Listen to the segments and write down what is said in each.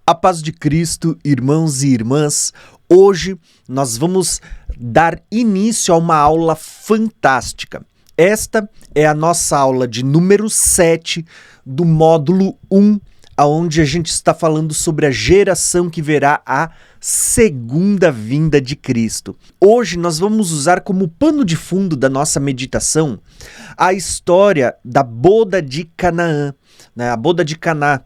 A paz de Cristo, irmãos e irmãs. Hoje nós vamos dar início a uma aula fantástica. Esta é a nossa aula de número 7 do módulo 1, onde a gente está falando sobre a geração que verá a segunda vinda de Cristo. Hoje nós vamos usar como pano de fundo da nossa meditação a história da boda de Canaã, a boda de Caná,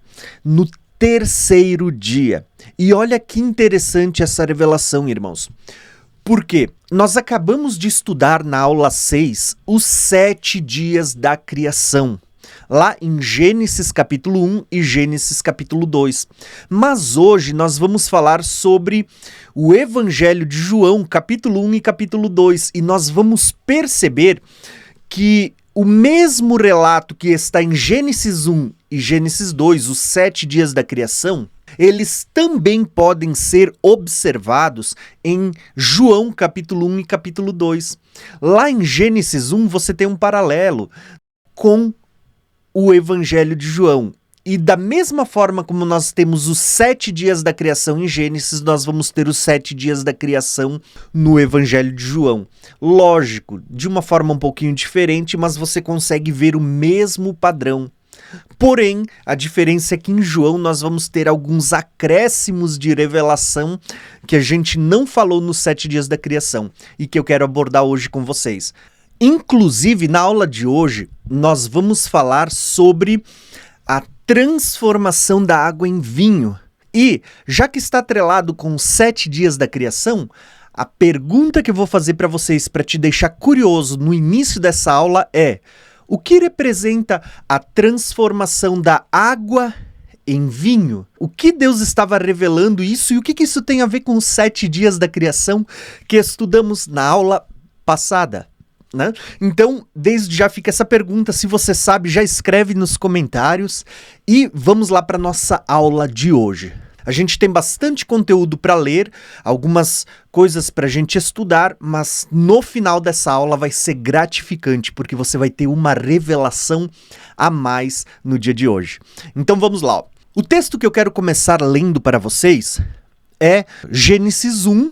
no terceiro dia. E olha que interessante essa revelação, irmãos. Porque nós acabamos de estudar na aula 6 os 7 dias da criação, lá em Gênesis capítulo 1 e Gênesis capítulo 2. Mas hoje nós vamos falar sobre o Evangelho de João, capítulo 1 e capítulo 2, e nós vamos perceber que o mesmo relato que está em Gênesis 1 e Gênesis 2, os 7 dias da criação, eles também podem ser observados em João capítulo 1 e capítulo 2. Lá em Gênesis 1 você tem um paralelo com o Evangelho de João. E da mesma forma como nós temos os 7 dias da criação em Gênesis, nós vamos ter os 7 dias da criação no Evangelho de João. Lógico, de uma forma um pouquinho diferente, mas você consegue ver o mesmo padrão. Porém, a diferença é que em João nós vamos ter alguns acréscimos de revelação que a gente não falou nos 7 dias da criação e que eu quero abordar hoje com vocês. Inclusive, na aula de hoje, nós vamos falar sobre a transformação da água em vinho. E, já que está atrelado com os 7 dias da criação, a pergunta que eu vou fazer para vocês, para te deixar curioso no início dessa aula é: o que representa a transformação da água em vinho? O que Deus estava revelando isso e o que isso tem a ver com os 7 dias da criação que estudamos na aula passada? Né? Então, desde já fica essa pergunta. Se você sabe, já escreve nos comentários e vamos lá para nossa aula de hoje. A gente tem bastante conteúdo para ler, algumas coisas para a gente estudar, mas no final dessa aula vai ser gratificante, porque você vai ter uma revelação a mais no dia de hoje. Então vamos lá. O texto que eu quero começar lendo para vocês é Gênesis 1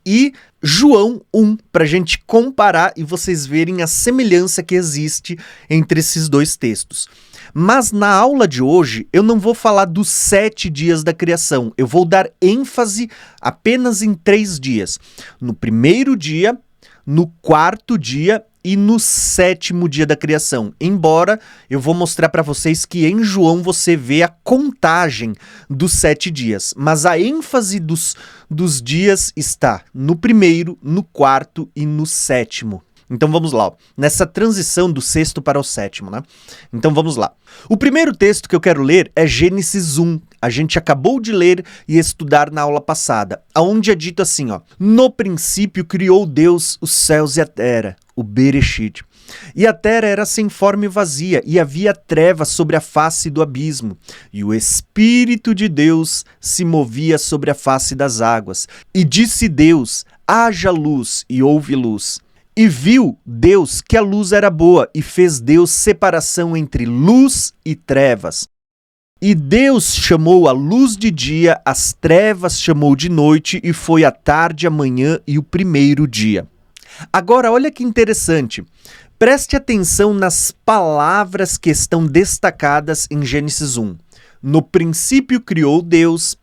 e João 1, para a gente comparar e vocês verem a semelhança que existe entre esses dois textos. Mas na aula de hoje eu não vou falar dos 7 dias da criação, eu vou dar ênfase apenas em 3 dias. No primeiro dia, no quarto dia e no 7º dia da criação. Embora eu vou mostrar para vocês que em João você vê a contagem dos 7 dias, mas a ênfase dos dias está no primeiro, no quarto e no 7º. Então vamos lá, nessa transição do 6º para o 7º, né? Então vamos lá. O primeiro texto que eu quero ler é Gênesis 1. A gente acabou de ler e estudar na aula passada, onde é dito assim, ó: no princípio criou Deus os céus e a terra, o Bereshit. E a terra era sem forma e vazia, e havia trevas sobre a face do abismo, e o Espírito de Deus se movia sobre a face das águas. E disse Deus: haja luz, e houve luz. E viu Deus que a luz era boa, e fez Deus separação entre luz e trevas. E Deus chamou a luz de dia, as trevas chamou de noite, e foi a tarde, a manhã e o primeiro dia. Agora, olha que interessante. Preste atenção nas palavras que estão destacadas em Gênesis 1. No princípio criou Deus,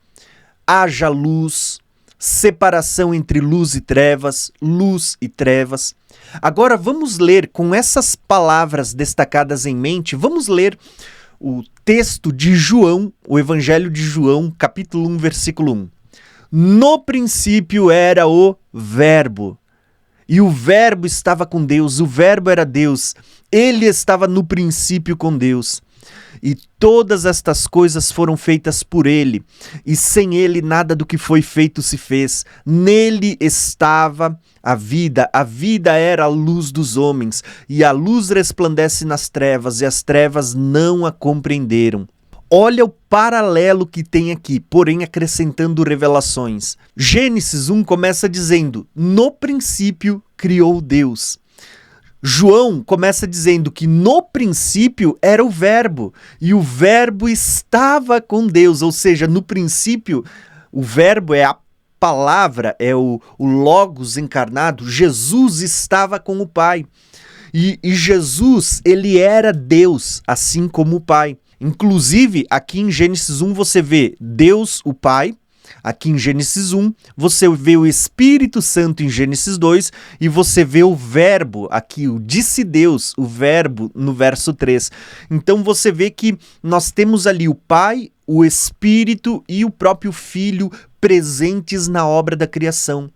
haja luz, separação entre luz e trevas, luz e trevas. Agora vamos ler com essas palavras destacadas em mente, vamos ler o texto de João, o Evangelho de João, capítulo 1, versículo 1. No princípio era o Verbo, e o Verbo estava com Deus, o Verbo era Deus, ele estava no princípio com Deus. E todas estas coisas foram feitas por ele, e sem ele nada do que foi feito se fez. Nele estava a vida era a luz dos homens, e a luz resplandece nas trevas, e as trevas não a compreenderam. Olha o paralelo que tem aqui, porém acrescentando revelações. Gênesis 1 começa dizendo: no princípio criou Deus. João começa dizendo que no princípio era o Verbo, e o Verbo estava com Deus, ou seja, no princípio o Verbo é a palavra, é o Logos encarnado. Jesus estava com o Pai. E Jesus, ele era Deus, assim como o Pai. Inclusive, aqui em Gênesis 1 você vê Deus, o Pai. Aqui em Gênesis 1, você vê o Espírito Santo em Gênesis 2 e você vê o Verbo, aqui o disse Deus, o Verbo no verso 3. Então você vê que nós temos ali o Pai, o Espírito e o próprio Filho presentes na obra da criação.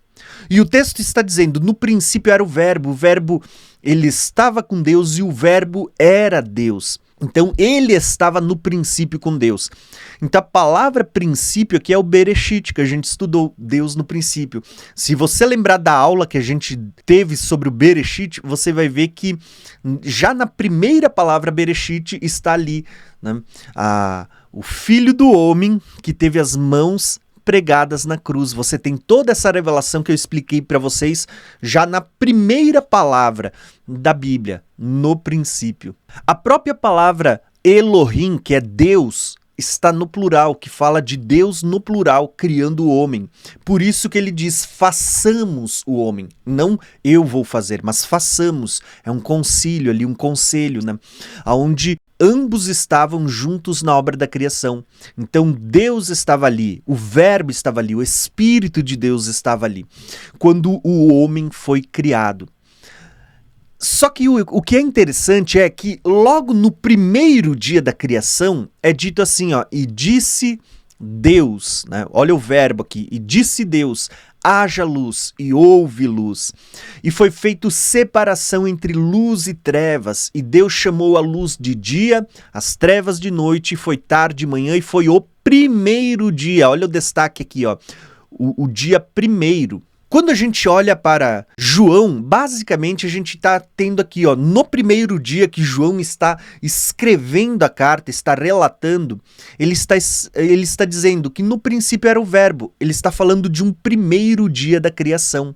E o texto está dizendo, no princípio era o Verbo ele estava com Deus e o Verbo era Deus. Então, ele estava no princípio com Deus. Então, a palavra princípio aqui é o Bereshit, que a gente estudou, Deus no princípio. Se você lembrar da aula que a gente teve sobre o Bereshit, você vai ver que já na primeira palavra Bereshit está ali, né? O filho do homem que teve as mãos pregadas na cruz. Você tem toda essa revelação que eu expliquei para vocês já na primeira palavra da Bíblia, no princípio. A própria palavra Elohim, que é Deus, está no plural, que fala de Deus no plural, criando o homem. Por isso que ele diz, façamos o homem. Não eu vou fazer, mas façamos. É um concílio ali, um conselho, né? Onde ambos estavam juntos na obra da criação. Então Deus estava ali, o Verbo estava ali, o Espírito de Deus estava ali, quando o homem foi criado. Só que o que é interessante é que logo no primeiro dia da criação é dito assim, ó, e disse Deus, né? Olha o verbo aqui, e disse Deus, haja luz e houve luz. E foi feito separação entre luz e trevas, e Deus chamou a luz de dia, as trevas de noite, e foi tarde de manhã, e foi o primeiro dia. Olha o destaque aqui, ó, o dia primeiro. Quando a gente olha para João, basicamente a gente está tendo aqui, ó, no primeiro dia que João está escrevendo a carta, está relatando, ele está dizendo que no princípio era o Verbo, ele está falando de um primeiro dia da criação.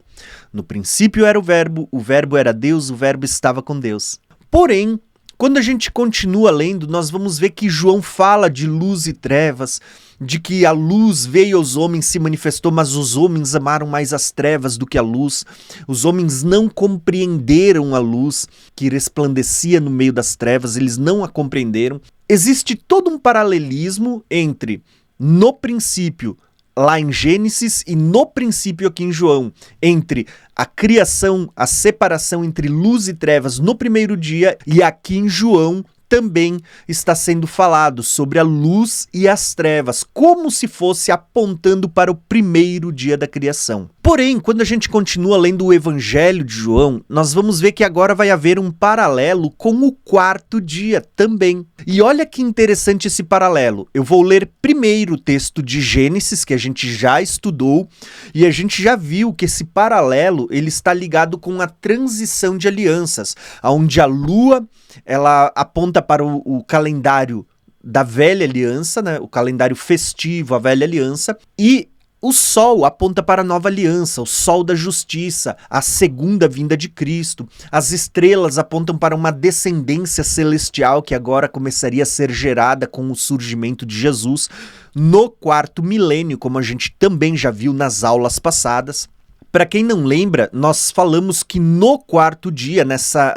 No princípio era o Verbo era Deus, o Verbo estava com Deus. Porém, quando a gente continua lendo, nós vamos ver que João fala de luz e trevas, de que a luz veio aos homens, se manifestou, mas os homens amaram mais as trevas do que a luz. Os homens não compreenderam a luz que resplandecia no meio das trevas, eles não a compreenderam. Existe todo um paralelismo entre no princípio, lá em Gênesis, e no princípio aqui em João, entre a criação, a separação entre luz e trevas no primeiro dia, e aqui em João também está sendo falado sobre a luz e as trevas, como se fosse apontando para o primeiro dia da criação. Porém, quando a gente continua lendo o Evangelho de João, nós vamos ver que agora vai haver um paralelo com o quarto dia também. E olha que interessante esse paralelo. Eu vou ler primeiro o texto de Gênesis, que a gente já estudou, e a gente já viu que esse paralelo ele está ligado com a transição de alianças, onde a lua ela aponta para o calendário da velha aliança, né? O calendário festivo, a velha aliança, e o sol aponta para a nova aliança, o sol da justiça, a segunda vinda de Cristo. As estrelas apontam para uma descendência celestial que agora começaria a ser gerada com o surgimento de Jesus no quarto milênio, como a gente também já viu nas aulas passadas. Para quem não lembra, nós falamos que no quarto dia,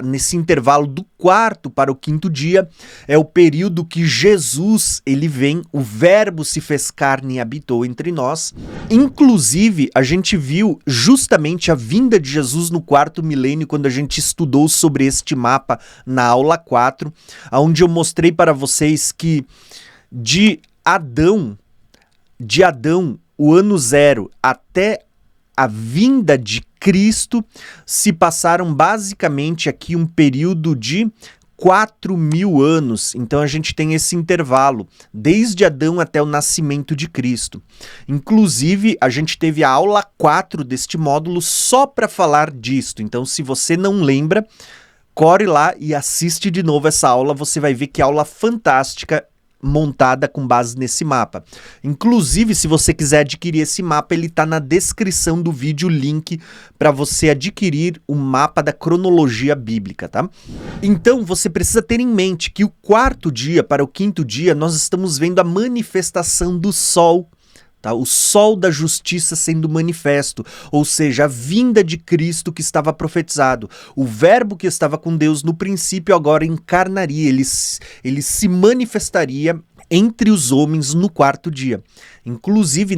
nesse intervalo do quarto para o quinto dia, é o período que Jesus ele vem, o Verbo se fez carne e habitou entre nós. Inclusive, a gente viu justamente a vinda de Jesus no quarto milênio quando a gente estudou sobre este mapa na aula 4, onde eu mostrei para vocês que de Adão, o ano 0 até a vinda de Cristo, se passaram basicamente aqui um período de 4.000 anos. Então a gente tem esse intervalo, desde Adão até o nascimento de Cristo. Inclusive, a gente teve a aula 4 deste módulo só para falar disto. Então, se você não lembra, corre lá e assiste de novo essa aula, você vai ver que aula fantástica montada com base nesse mapa. Inclusive, se você quiser adquirir esse mapa, ele está na descrição do vídeo, o link para você adquirir o mapa da cronologia bíblica, tá? Então, você precisa ter em mente que o quarto dia para o quinto dia, nós estamos vendo a manifestação do sol, tá? O sol da justiça sendo manifesto, ou seja, a vinda de Cristo que estava profetizado. O verbo que estava com Deus no princípio agora encarnaria, ele se manifestaria entre os homens no quarto dia. Inclusive,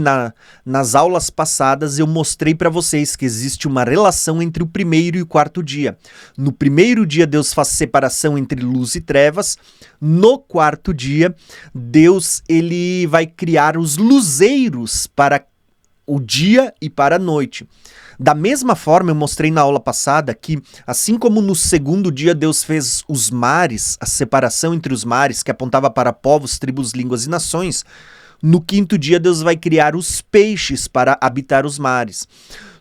nas aulas passadas eu mostrei para vocês que existe uma relação entre o primeiro e o quarto dia. No primeiro dia Deus faz separação entre luz e trevas. No quarto dia, Deus ele vai criar os luzeiros para o dia e para a noite. Da mesma forma, eu mostrei na aula passada que, assim como no segundo dia Deus fez os mares, a separação entre os mares, que apontava para povos, tribos, línguas e nações, no quinto dia Deus vai criar os peixes para habitar os mares.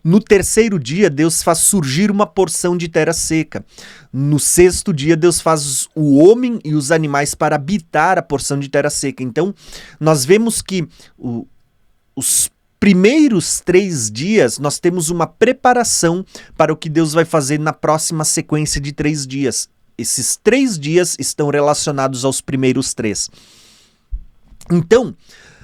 No terceiro dia, Deus faz surgir uma porção de terra seca. No sexto dia, Deus faz o homem e os animais para habitar a porção de terra seca. Então, nós vemos que os primeiros 3 dias, nós temos uma preparação para o que Deus vai fazer na próxima sequência de 3 dias. Esses 3 dias estão relacionados aos primeiros 3. Então,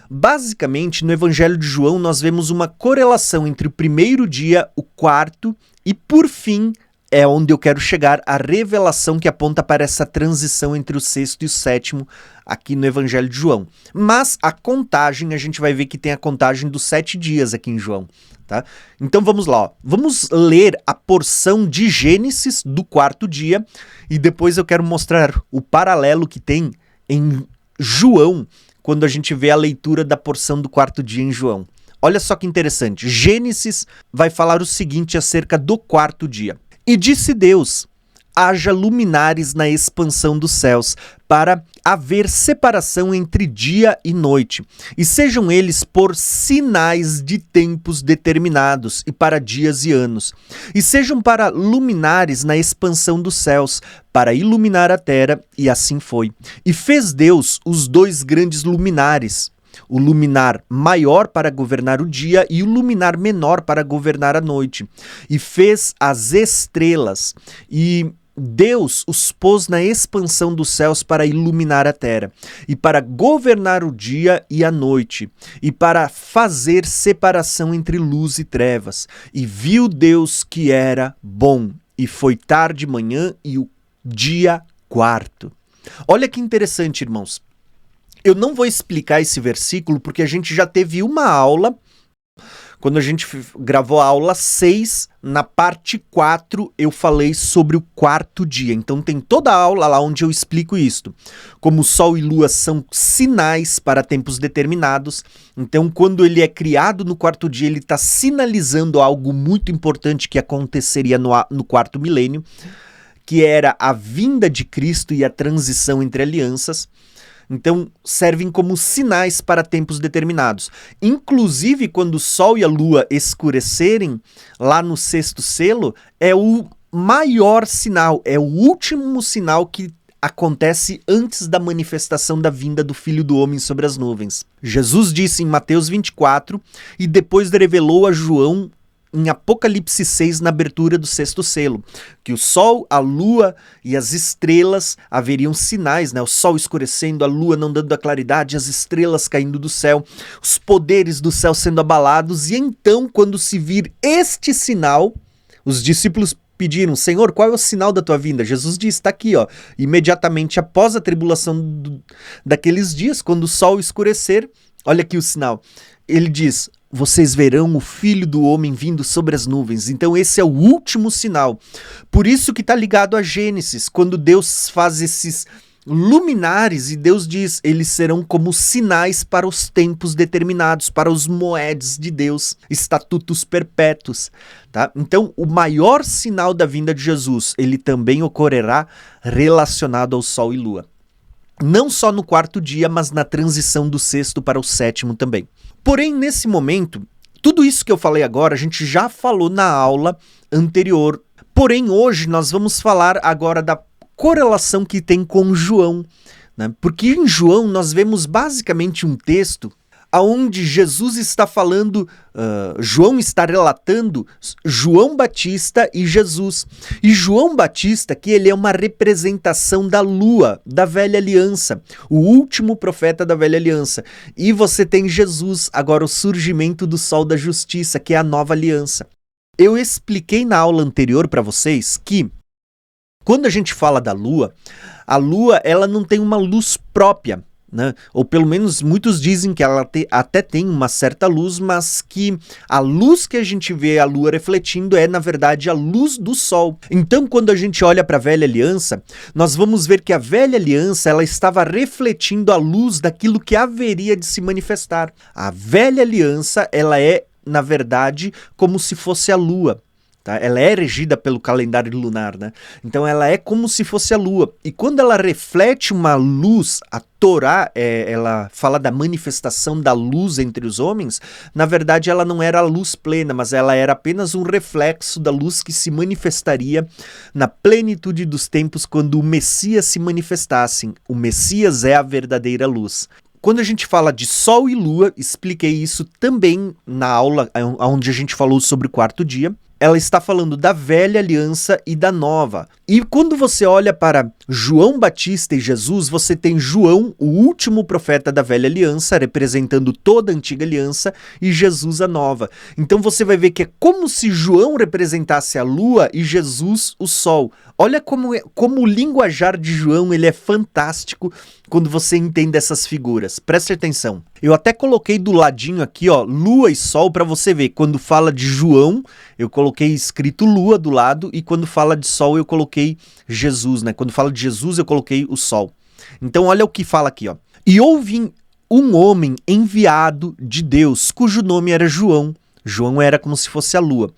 basicamente, no Evangelho de João, nós vemos uma correlação entre o primeiro dia, o quarto e, por fim, é onde eu quero chegar, a revelação que aponta para essa transição entre o sexto e o sétimo aqui no Evangelho de João. Mas a contagem, a gente vai ver que tem a contagem dos 7 dias aqui em João, tá? Então vamos lá, ó. Vamos ler a porção de Gênesis do quarto dia e depois eu quero mostrar o paralelo que tem em João quando a gente vê a leitura da porção do quarto dia em João. Olha só que interessante, Gênesis vai falar o seguinte acerca do quarto dia. E disse Deus, haja luminares na expansão dos céus, para haver separação entre dia e noite, e sejam eles por sinais de tempos determinados, e para dias e anos, e sejam para luminares na expansão dos céus, para iluminar a terra, e assim foi. E fez Deus os 2 grandes luminares, o luminar maior para governar o dia e o luminar menor para governar a noite. E fez as estrelas, e Deus os pôs na expansão dos céus para iluminar a terra, e para governar o dia e a noite, e para fazer separação entre luz e trevas. E viu Deus que era bom, e foi tarde de manhã e o dia quarto. Olha que interessante, irmãos. Eu não vou explicar esse versículo porque a gente já teve uma aula, quando a gente gravou a aula 6, na parte 4 eu falei sobre o quarto dia. Então tem toda a aula lá onde eu explico isto. Como sol e lua são sinais para tempos determinados, então quando ele é criado no quarto dia, ele está sinalizando algo muito importante que aconteceria no quarto milênio, que era a vinda de Cristo e a transição entre alianças. Então, servem como sinais para tempos determinados. Inclusive, quando o sol e a lua escurecerem, lá no 6º selo, é o maior sinal, é o último sinal que acontece antes da manifestação da vinda do Filho do Homem sobre as nuvens. Jesus disse em Mateus 24, e depois revelou a João em Apocalipse 6, na abertura do 6º selo, que o sol, a lua e as estrelas haveriam sinais, né? O sol escurecendo, a lua não dando a claridade, as estrelas caindo do céu, os poderes do céu sendo abalados, e então, quando se vir este sinal, os discípulos pediram, Senhor, qual é o sinal da tua vinda? Jesus disse, está aqui, ó, imediatamente após a tribulação daqueles dias, quando o sol escurecer, olha aqui o sinal, ele diz, vocês verão o Filho do Homem vindo sobre as nuvens. Então esse é o último sinal. Por isso que está ligado a Gênesis, quando Deus faz esses luminares e Deus diz, eles serão como sinais para os tempos determinados, para os moedes de Deus, estatutos perpétuos. Tá? Então o maior sinal da vinda de Jesus, ele também ocorrerá relacionado ao sol e lua. Não só no quarto dia, mas na transição do 6º para o 7º também. Porém, nesse momento, tudo isso que eu falei agora, a gente já falou na aula anterior. Porém, hoje nós vamos falar agora da correlação que tem com João, né? Porque em João nós vemos basicamente um texto onde Jesus está falando, João está relatando João Batista e Jesus. E João Batista, que ele é uma representação da lua, da velha aliança, o último profeta da velha aliança. E você tem Jesus, agora o surgimento do sol da justiça, que é a nova aliança. Eu expliquei na aula anterior para vocês que quando a gente fala da lua, a lua ela não tem uma luz própria, né? Ou pelo menos muitos dizem que ela até tem uma certa luz, mas que a luz que a gente vê a lua refletindo é, na verdade, a luz do sol. Então, quando a gente olha para a velha aliança, nós vamos ver que a velha aliança ela estava refletindo a luz daquilo que haveria de se manifestar. A velha aliança ela é, na verdade, como se fosse a lua. Tá? Ela é regida pelo calendário lunar, né? Então ela é como se fosse a lua. E quando ela reflete uma luz, a Torá, ela fala da manifestação da luz entre os homens, na verdade ela não era a luz plena, mas ela era apenas um reflexo da luz que se manifestaria na plenitude dos tempos quando o Messias se manifestasse. O Messias é a verdadeira luz. Quando a gente fala de Sol e Lua, expliquei isso também na aula onde a gente falou sobre o quarto dia. Ela está falando da velha aliança e da nova. E quando você olha para João Batista e Jesus, você tem João, o último profeta da velha aliança, representando toda a antiga aliança, e Jesus a nova. Então você vai ver que é como se João representasse a lua e Jesus o sol. Olha como o linguajar de João ele é fantástico quando você entende essas figuras. Preste atenção. Eu até coloquei do ladinho aqui, ó, lua e sol para você ver. Quando fala de João, eu coloquei escrito lua do lado e quando fala de sol eu coloquei Jesus, né? Quando fala de Jesus eu coloquei o sol. Então olha o que fala aqui, ó. E houve um homem enviado de Deus, cujo nome era João. João era como se fosse a lua.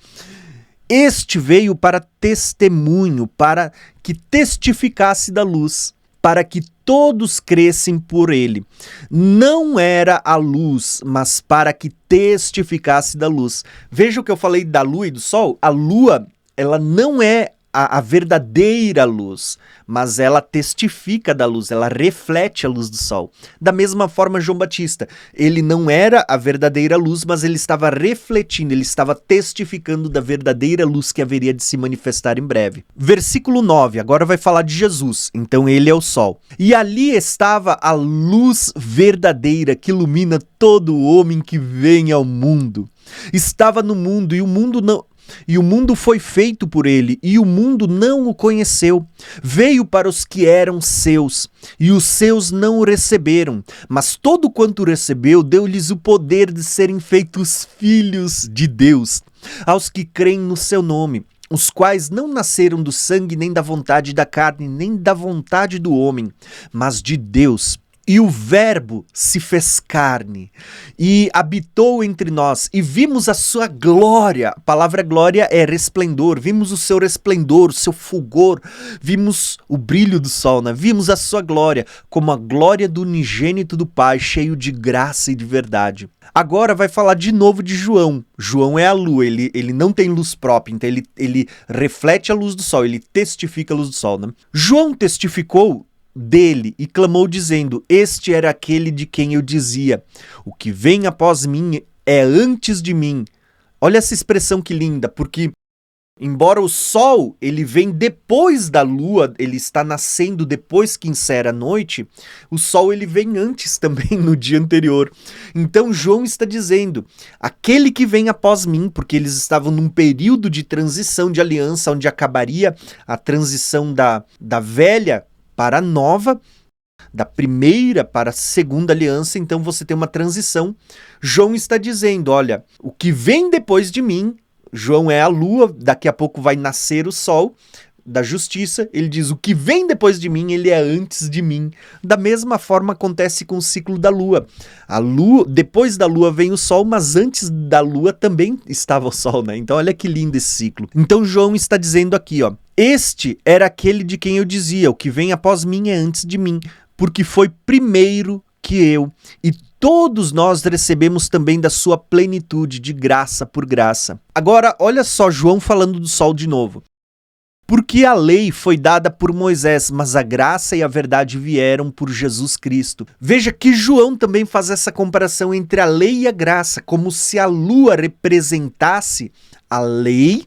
Este veio para testemunho, para que testificasse da luz, para que todos crescem por ele. Não era a luz, mas para que testificasse da luz. Veja o que eu falei da lua e do sol. A lua, ela não é a verdadeira luz, mas ela testifica da luz, ela reflete a luz do sol. Da mesma forma, João Batista, ele não era a verdadeira luz, mas ele estava refletindo, ele estava testificando da verdadeira luz que haveria de se manifestar em breve. Versículo 9, agora vai falar de Jesus, então ele é o sol. E ali estava a luz verdadeira que ilumina todo homem que vem ao mundo. Estava no mundo e o mundo não... E o mundo foi feito por ele, e o mundo não o conheceu. Veio para os que eram seus, e os seus não o receberam. Mas todo quanto recebeu, deu-lhes o poder de serem feitos filhos de Deus, aos que creem no seu nome, os quais não nasceram do sangue, nem da vontade da carne, nem da vontade do homem, mas de Deus. E o Verbo se fez carne e habitou entre nós e vimos a sua glória. A palavra glória é resplendor. Vimos o seu resplendor, o seu fulgor. Vimos o brilho do sol, né? Vimos a sua glória como a glória do unigênito do Pai, cheio de graça e de verdade. Agora vai falar de novo de João. João é a lua, ele não tem luz própria, então ele reflete a luz do sol, ele testifica a luz do sol, né? João testificou dele e clamou dizendo: este era aquele de quem eu dizia, o que vem após mim é antes de mim. Olha essa expressão que linda, porque embora o sol ele vem depois da lua, ele está nascendo depois que encerra a noite, o sol ele vem antes também no dia anterior. Então João está dizendo, aquele que vem após mim, porque eles estavam num período de transição de aliança, onde acabaria a transição da velha para a nova, da primeira para a segunda aliança, então você tem uma transição. João está dizendo, olha, o que vem depois de mim, João é a lua, daqui a pouco vai nascer o sol da justiça, ele diz, o que vem depois de mim, ele é antes de mim. Da mesma forma acontece com o ciclo da lua. A lua, depois da lua vem o sol, mas antes da lua também estava o sol, né? Então olha que lindo esse ciclo. Então João está dizendo aqui, ó, este era aquele de quem eu dizia, o que vem após mim é antes de mim, porque foi primeiro que eu, e todos nós recebemos também da sua plenitude, de graça por graça. Agora, olha só João falando do sol de novo. Porque a lei foi dada por Moisés, mas a graça e a verdade vieram por Jesus Cristo. Veja que João também faz essa comparação entre a lei e a graça, como se a lua representasse a lei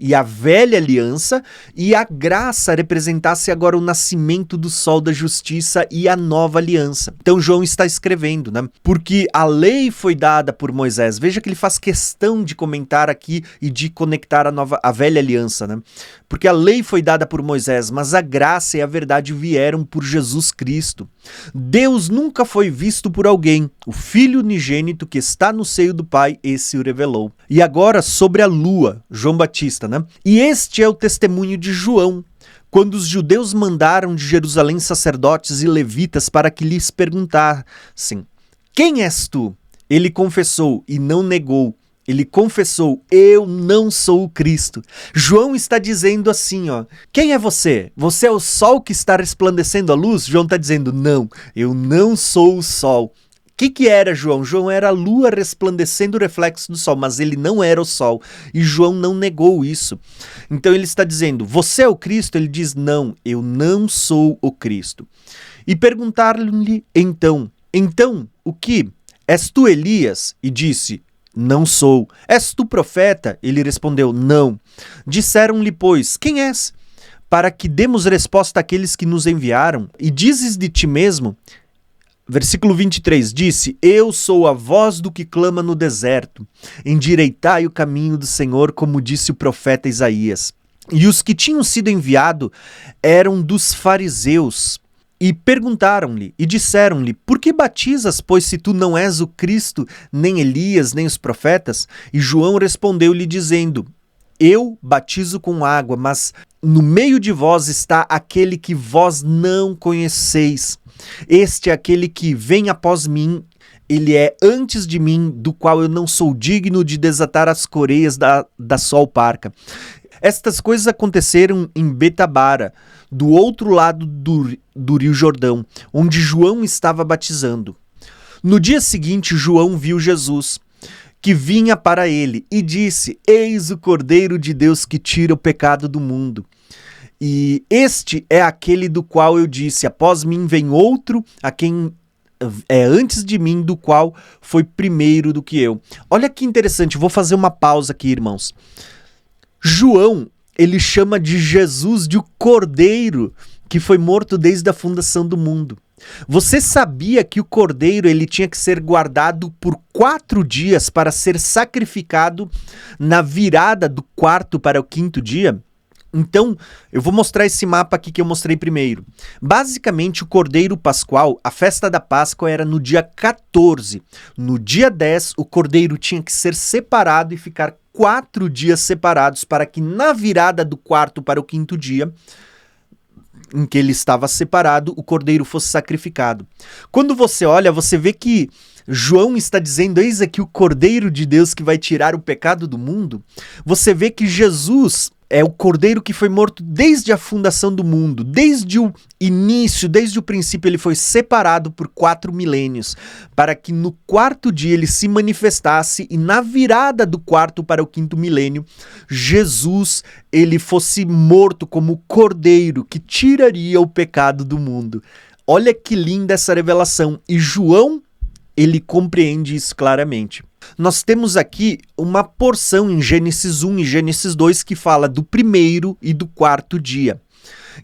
e a velha aliança, e a graça representasse agora o nascimento do sol da justiça e a nova aliança. Então João está escrevendo, né? Porque a lei foi dada por Moisés. Veja que ele faz questão de comentar aqui e de conectar a velha aliança, né? Porque a lei foi dada por Moisés, mas a graça e a verdade vieram por Jesus Cristo. Deus nunca foi visto por alguém. O Filho unigênito que está no seio do Pai, esse o revelou. E agora sobre a lua, João Batista, né? E este é o testemunho de João, quando os judeus mandaram de Jerusalém sacerdotes e levitas para que lhes perguntassem: quem és tu? Ele confessou e não negou. Ele confessou: eu não sou o Cristo. João está dizendo assim, ó: quem é você? Você é o sol que está resplandecendo a luz? João está dizendo: não, eu não sou o sol. O que era João? João era a lua resplandecendo o reflexo do sol, mas ele não era o sol. E João não negou isso. Então ele está dizendo: você é o Cristo? Ele diz: não, eu não sou o Cristo. E perguntaram-lhe então, o que? És tu Elias? E disse: não sou. És tu profeta? Ele respondeu: não. Disseram-lhe, pois, quem és? Para que demos resposta àqueles que nos enviaram. E dizes de ti mesmo... Versículo 23, disse: eu sou a voz do que clama no deserto, endireitai o caminho do Senhor, como disse o profeta Isaías. E os que tinham sido enviados eram dos fariseus, e perguntaram-lhe, e disseram-lhe: por que batizas, pois se tu não és o Cristo, nem Elias, nem os profetas? E João respondeu-lhe dizendo: eu batizo com água, mas no meio de vós está aquele que vós não conheceis. Este é aquele que vem após mim, ele é antes de mim, do qual eu não sou digno de desatar as correias da sua alparca. Estas coisas aconteceram em Betabara, do outro lado do Rio Jordão, onde João estava batizando. No dia seguinte, João viu Jesus, que vinha para ele, e disse: eis o Cordeiro de Deus que tira o pecado do mundo. E este é aquele do qual eu disse: após mim vem outro, a quem é antes de mim, do qual foi primeiro do que eu. Olha que interessante, vou fazer uma pausa aqui, irmãos. João, ele chama de Jesus de o Cordeiro que foi morto desde a fundação do mundo. Você sabia que o cordeiro ele tinha que ser guardado por 4 dias para ser sacrificado na virada do 4º para o 5º dia? Então, eu vou mostrar esse mapa aqui que eu mostrei primeiro. Basicamente, o Cordeiro Pascual, a festa da Páscoa era no dia 14. No dia 10, o cordeiro tinha que ser separado e ficar 4 dias separados para que na virada do 4º para o 5º dia, em que ele estava separado, o cordeiro fosse sacrificado. Quando você olha, você vê que João está dizendo: eis aqui o Cordeiro de Deus que vai tirar o pecado do mundo. Você vê que Jesus é o cordeiro que foi morto desde a fundação do mundo, desde o início, desde o princípio. Ele foi separado por 4 milênios, para que no 4º dia ele se manifestasse e na virada do 4º para o 5º milênio, Jesus ele fosse morto como cordeiro que tiraria o pecado do mundo. Olha que linda essa revelação. E João, ele compreende isso claramente. Nós temos aqui uma porção em Gênesis 1 e Gênesis 2 que fala do 1º e do 4º dia.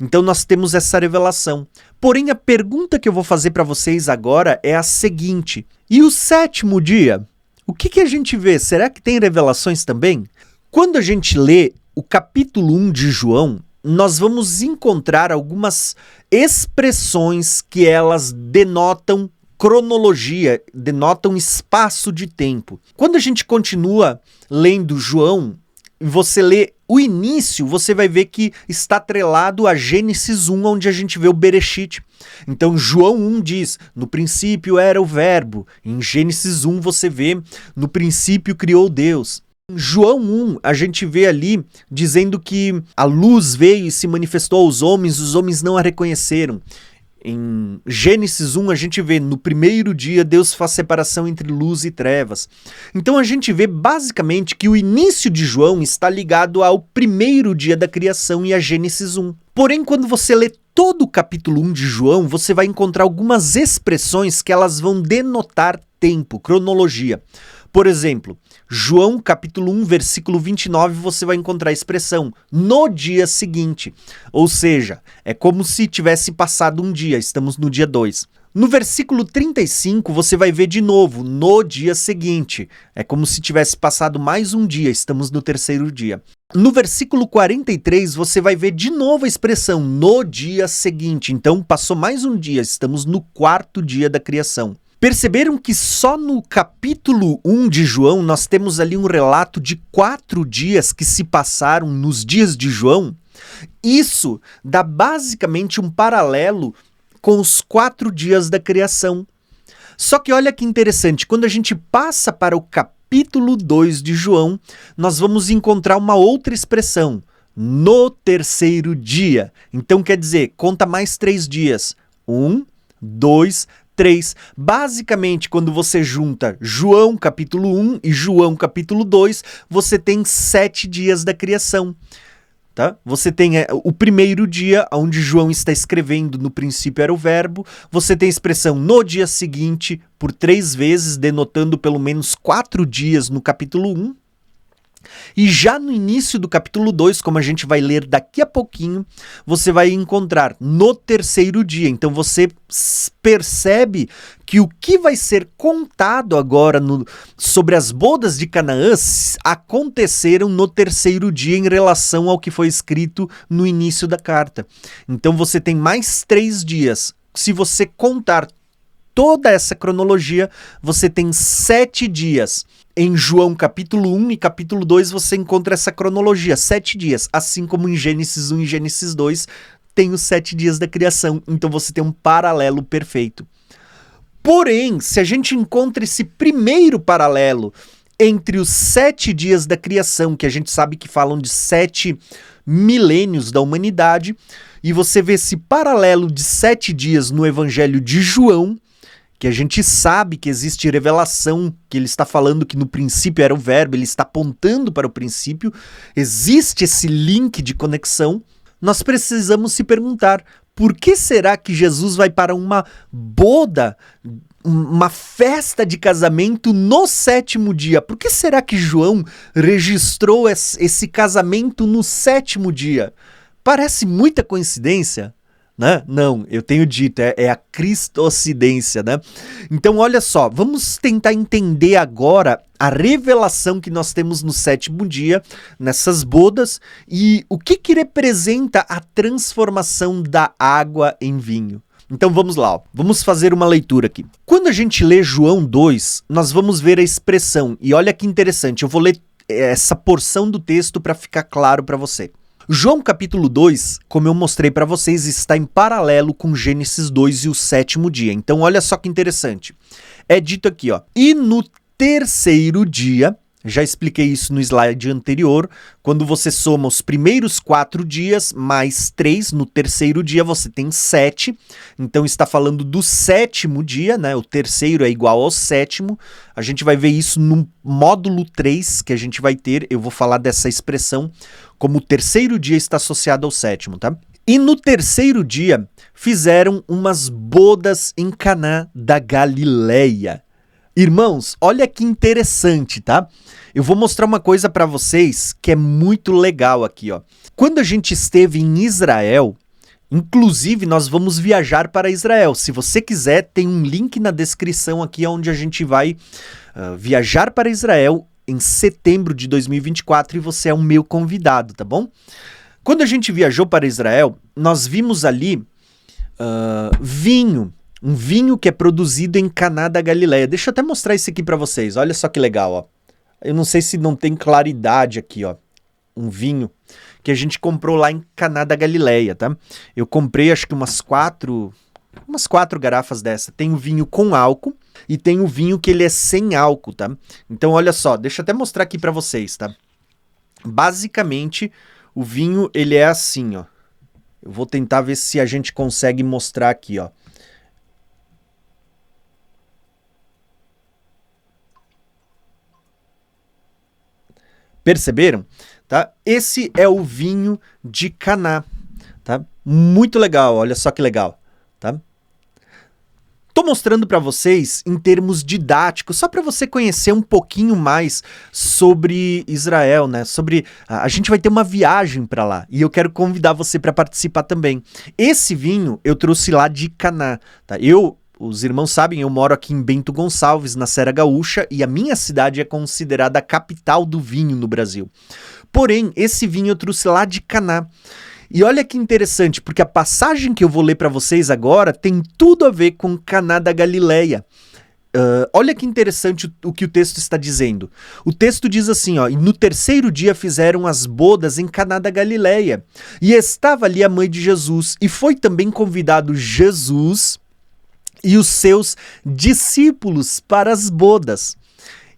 Então nós temos essa revelação. Porém, a pergunta que eu vou fazer para vocês agora é a seguinte: e o 7º dia? O que a gente vê? Será que tem revelações também? Quando a gente lê o capítulo 1 de João, nós vamos encontrar algumas expressões que elas denotam cronologia, denotam espaço de tempo. Quando a gente continua lendo João, você lê o início, você vai ver que está atrelado a Gênesis 1, onde a gente vê o Bereshit. Então João 1 diz: no princípio era o verbo. Em Gênesis 1 você vê: no princípio criou Deus. Em João 1, a gente vê ali dizendo que a luz veio e se manifestou aos homens, os homens não a reconheceram. Em Gênesis 1, a gente vê no primeiro dia Deus faz separação entre luz e trevas. Então a gente vê basicamente que o início de João está ligado ao primeiro dia da criação e a Gênesis 1. Porém, quando você lê todo o capítulo 1 de João, você vai encontrar algumas expressões que elas vão denotar tempo, cronologia. Por exemplo, João capítulo 1, versículo 29, você vai encontrar a expressão no dia seguinte. Ou seja, é como se tivesse passado um dia, estamos no dia 2. No versículo 35, você vai ver de novo, no dia seguinte. É como se tivesse passado mais um dia, estamos no terceiro dia. No versículo 43, você vai ver de novo a expressão no dia seguinte. Então, passou mais um dia, estamos no quarto dia da criação. Perceberam que só no capítulo 1 de João nós temos ali um relato de 4 dias que se passaram nos dias de João? Isso dá basicamente um paralelo com os 4 dias da criação. Só que olha que interessante, quando a gente passa para o capítulo 2 de João, nós vamos encontrar uma outra expressão, no terceiro dia. Então quer dizer, conta mais 3 dias. 1, 2, 3. Basicamente, quando você junta João capítulo 1 e João capítulo 2, você tem 7 dias da criação. Tá? Você tem o primeiro dia, onde João está escrevendo, no princípio era o verbo. Você tem a expressão no dia seguinte, por 3 vezes, denotando pelo menos 4 dias no capítulo 1. E já no início do capítulo 2, como a gente vai ler daqui a pouquinho, você vai encontrar no terceiro dia. Então você percebe que o que vai ser contado agora sobre as bodas de Canaã aconteceram no terceiro dia em relação ao que foi escrito no início da carta. Então você tem mais 3 dias. Se você contar toda essa cronologia, você tem 7 dias. Em João capítulo 1 e capítulo 2 você encontra essa cronologia, 7 dias. Assim como em Gênesis 1 e Gênesis 2 tem os 7 dias da criação. Então você tem um paralelo perfeito. Porém, se a gente encontra esse primeiro paralelo entre os 7 dias da criação, que a gente sabe que falam de 7 milênios da humanidade, e você vê esse paralelo de 7 dias no Evangelho de João, que a gente sabe que existe revelação, que ele está falando que no princípio era o verbo, ele está apontando para o princípio, existe esse link de conexão, nós precisamos se perguntar, por que será que Jesus vai para uma boda, uma festa de casamento no 7º dia? Por que será que João registrou esse casamento no 7º dia? Parece muita coincidência, né? Não, eu tenho dito, é a cristocidência, né? Então olha só, vamos tentar entender agora a revelação que nós temos no 7º dia, nessas bodas, e o que representa a transformação da água em vinho. Então vamos lá, ó. Vamos fazer uma leitura aqui. Quando a gente lê João 2, nós vamos ver a expressão, e olha que interessante, eu vou ler essa porção do texto para ficar claro para você. João capítulo 2, como eu mostrei para vocês, está em paralelo com Gênesis 2 e o 7º dia. Então olha só que interessante. É dito aqui, ó. E no terceiro dia, já expliquei isso no slide anterior, quando você soma os primeiros 4 dias mais 3, no terceiro dia você tem 7. Então está falando do 7º dia, né? O terceiro é igual ao 7º. A gente vai ver isso no módulo 3 que a gente vai ter. Eu vou falar dessa expressão como o terceiro dia está associado ao 7º, tá? E no terceiro dia fizeram umas bodas em Caná da Galileia. Irmãos, olha que interessante, tá? Eu vou mostrar uma coisa para vocês que é muito legal aqui, ó. Quando a gente esteve em Israel, inclusive nós vamos viajar para Israel. Se você quiser, tem um link na descrição aqui onde a gente vai viajar para Israel em setembro de 2024 e você é o meu convidado, tá bom? Quando a gente viajou para Israel, nós vimos ali vinho. Um vinho que é produzido em Caná da Galileia. Deixa eu até mostrar isso aqui para vocês. Olha só que legal, ó. Eu não sei se não tem claridade aqui, ó. Um vinho que a gente comprou lá em Caná da Galileia, tá? Eu comprei acho que umas quatro garrafas dessa. Tem o vinho com álcool e tem o vinho que ele é sem álcool, tá? Então olha só, deixa eu até mostrar aqui para vocês, tá? Basicamente, o vinho ele é assim, ó. Eu vou tentar ver se a gente consegue mostrar aqui, ó. Perceberam? Tá? Esse é o vinho de Caná, tá? Muito legal, olha só que legal, tá? Tô mostrando para vocês em termos didáticos, só para você conhecer um pouquinho mais sobre Israel, né? A gente vai ter uma viagem para lá e eu quero convidar você para participar também. Esse vinho eu trouxe lá de Caná, tá? Os irmãos sabem, eu moro aqui em Bento Gonçalves, na Serra Gaúcha, e a minha cidade é considerada a capital do vinho no Brasil. Porém, esse vinho eu trouxe lá de Caná. E olha que interessante, porque a passagem que eu vou ler para vocês agora tem tudo a ver com Caná da Galileia. Olha que interessante o que o texto está dizendo. O texto diz assim, ó: e no terceiro dia fizeram as bodas em Caná da Galileia, e estava ali a mãe de Jesus, e foi também convidado Jesus e os seus discípulos para as bodas.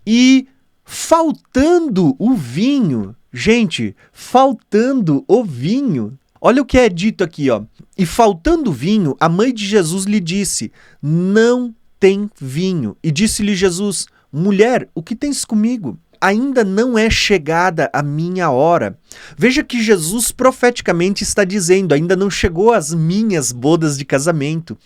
E faltando o vinho, gente, faltando o vinho, olha o que é dito aqui, ó. E faltando o vinho, a mãe de Jesus lhe disse: não tem vinho. E disse-lhe Jesus: mulher, o que tens comigo? Ainda não é chegada a minha hora. Veja que Jesus profeticamente está dizendo: ainda não chegou as minhas bodas de casamento.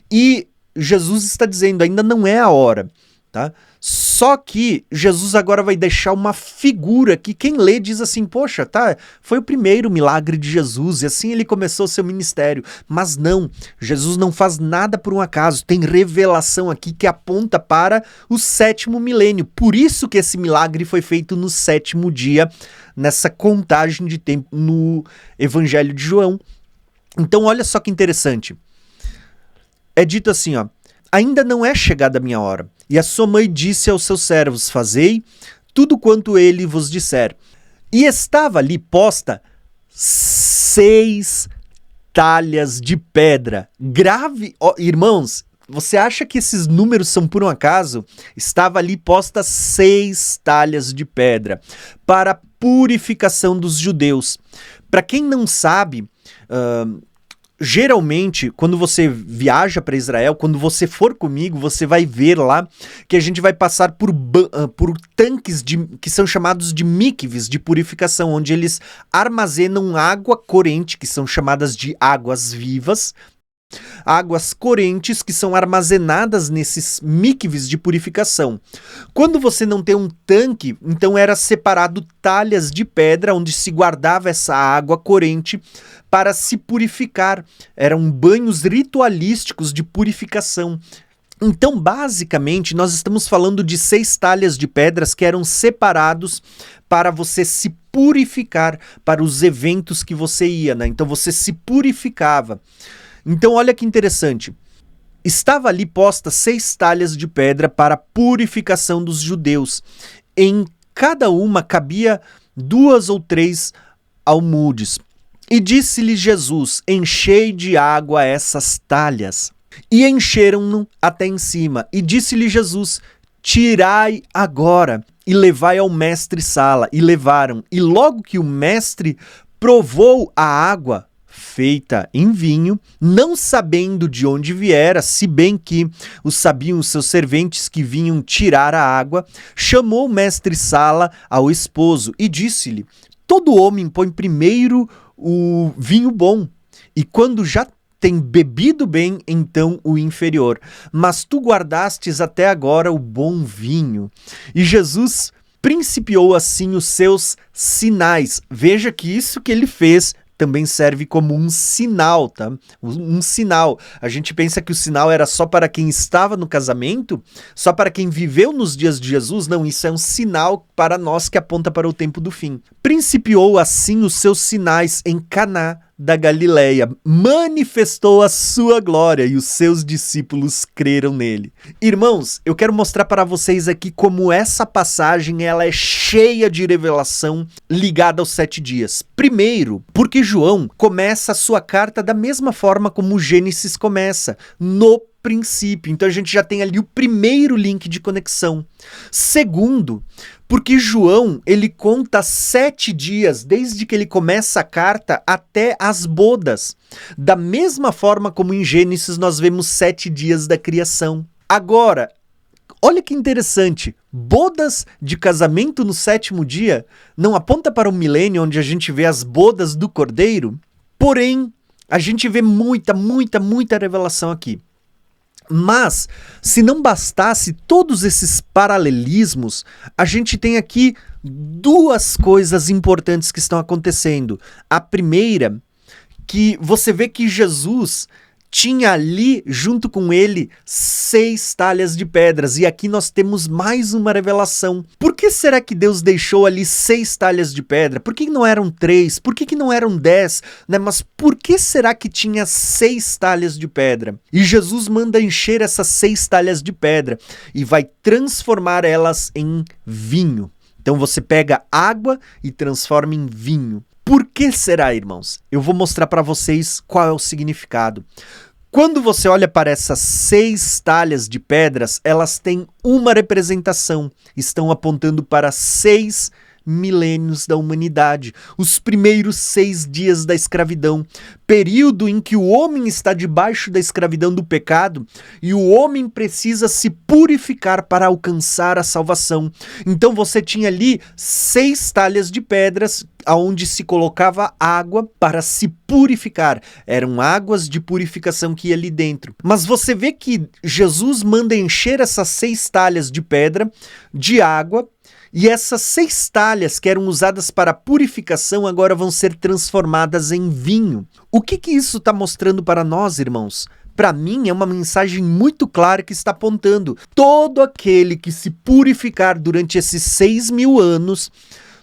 E Jesus está dizendo: ainda não é a hora, tá? Só que Jesus agora vai deixar uma figura que quem lê diz assim: poxa, tá, foi o primeiro milagre de Jesus e assim ele começou seu ministério. Mas não, Jesus não faz nada por um acaso, tem revelação aqui que aponta para o 7º milênio. Por isso que esse milagre foi feito no 7º dia, nessa contagem de tempo no Evangelho de João. Então olha só que interessante. É dito assim, ó: ainda não é chegada a minha hora. E a sua mãe disse aos seus servos: fazei tudo quanto ele vos disser. E estava ali posta 6 talhas de pedra. Grave, ó, irmãos, você acha que esses números são por um acaso? Estava ali posta 6 talhas de pedra para a purificação dos judeus. Para quem não sabe, geralmente, quando você viaja para Israel, quando você for comigo, você vai ver lá que a gente vai passar por tanques que são chamados de mikves, de purificação, onde eles armazenam água corrente, que são chamadas de águas vivas, águas correntes que são armazenadas nesses mikves de purificação. Quando você não tem um tanque, então era separado talhas de pedra onde se guardava essa água corrente para se purificar. Eram banhos ritualísticos de purificação. Então, basicamente, nós estamos falando de 6 talhas de pedras que eram separados para você se purificar para os eventos que você ia, né? Então você se purificava. Então olha que interessante, estava ali posta 6 talhas de pedra para a purificação dos judeus. Em cada uma cabia 2 ou 3 almudes. E disse-lhe Jesus: enchei de água essas talhas. E encheram-no até em cima. E disse-lhe Jesus: tirai agora e levai ao mestre-sala. E levaram. E logo que o mestre provou a água feita em vinho, não sabendo de onde viera, se bem que o sabiam os seus serventes que vinham tirar a água, chamou o mestre-sala ao esposo e disse-lhe: todo homem põe primeiro o vinho bom, e quando já tem bebido bem, então o inferior. Mas tu guardastes até agora o bom vinho. E Jesus principiou assim os seus sinais. Veja que isso que ele fez também serve como um sinal, tá? Um sinal. A gente pensa que o sinal era só para quem estava no casamento, só para quem viveu nos dias de Jesus. Não, isso é um sinal para nós que aponta para o tempo do fim. Principiou assim os seus sinais em Caná da Galileia, manifestou a sua glória e os seus discípulos creram nele. Irmãos, eu quero mostrar para vocês aqui como essa passagem ela é cheia de revelação ligada aos 7 dias. Primeiro, porque João começa a sua carta da mesma forma como Gênesis começa, no princípio. Então a gente já tem ali o primeiro link de conexão. Segundo, porque João, ele conta 7 dias, desde que ele começa a carta até as bodas. Da mesma forma como em Gênesis nós vemos 7 dias da criação. Agora, olha que interessante, bodas de casamento no 7º dia não aponta para o milênio onde a gente vê as bodas do Cordeiro? Porém, a gente vê muita revelação aqui. Mas, se não bastasse todos esses paralelismos, a gente tem aqui 2 coisas importantes que estão acontecendo. A primeira, que você vê que Jesus tinha ali, junto com ele, 6 talhas de pedras. E aqui nós temos mais uma revelação. Por que será que Deus deixou ali 6 talhas de pedra? Por que não eram 3? Por que não eram 10? Né? Mas por que será que tinha 6 talhas de pedra? E Jesus manda encher essas 6 talhas de pedra e vai transformar elas em vinho. Então você pega água e transforma em vinho. Por que será, irmãos? Eu vou mostrar para vocês qual é o significado. Quando você olha para essas 6 talhas de pedras, elas têm uma representação. Estão apontando para 6 milênios da humanidade, os primeiros 6 dias da escravidão, período em que o homem está debaixo da escravidão do pecado e o homem precisa se purificar para alcançar a salvação. Então você tinha ali 6 talhas de pedras aonde se colocava água para se purificar. Eram águas de purificação que ia ali dentro. Mas você vê que Jesus manda encher essas 6 talhas de pedra de água. E essas 6 talhas que eram usadas para purificação agora vão ser transformadas em vinho. O que isso está mostrando para nós, irmãos? Para mim é uma mensagem muito clara que está apontando. Todo aquele que se purificar durante esses 6.000 anos,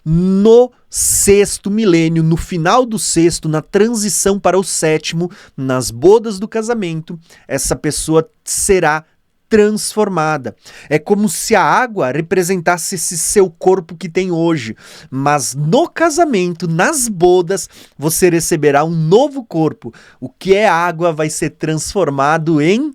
no 6º milênio, no final do 6º, na transição para o 7º, nas bodas do casamento, essa pessoa será transformada. É como se a água representasse esse seu corpo que tem hoje, mas no casamento, nas bodas, você receberá um novo corpo. O que é água vai ser transformado em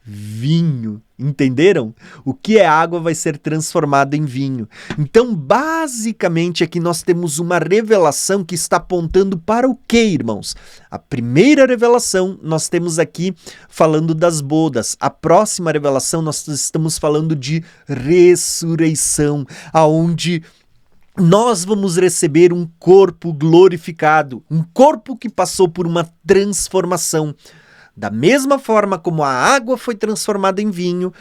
vinho. Entenderam? O que é água vai ser transformado em vinho. Então, basicamente, aqui nós temos uma revelação que está apontando para o quê, irmãos? A primeira revelação nós temos aqui falando das bodas. A próxima revelação nós estamos falando de ressurreição, aonde nós vamos receber um corpo glorificado, um corpo que passou por uma transformação. Da mesma forma como a água foi transformada em vinho,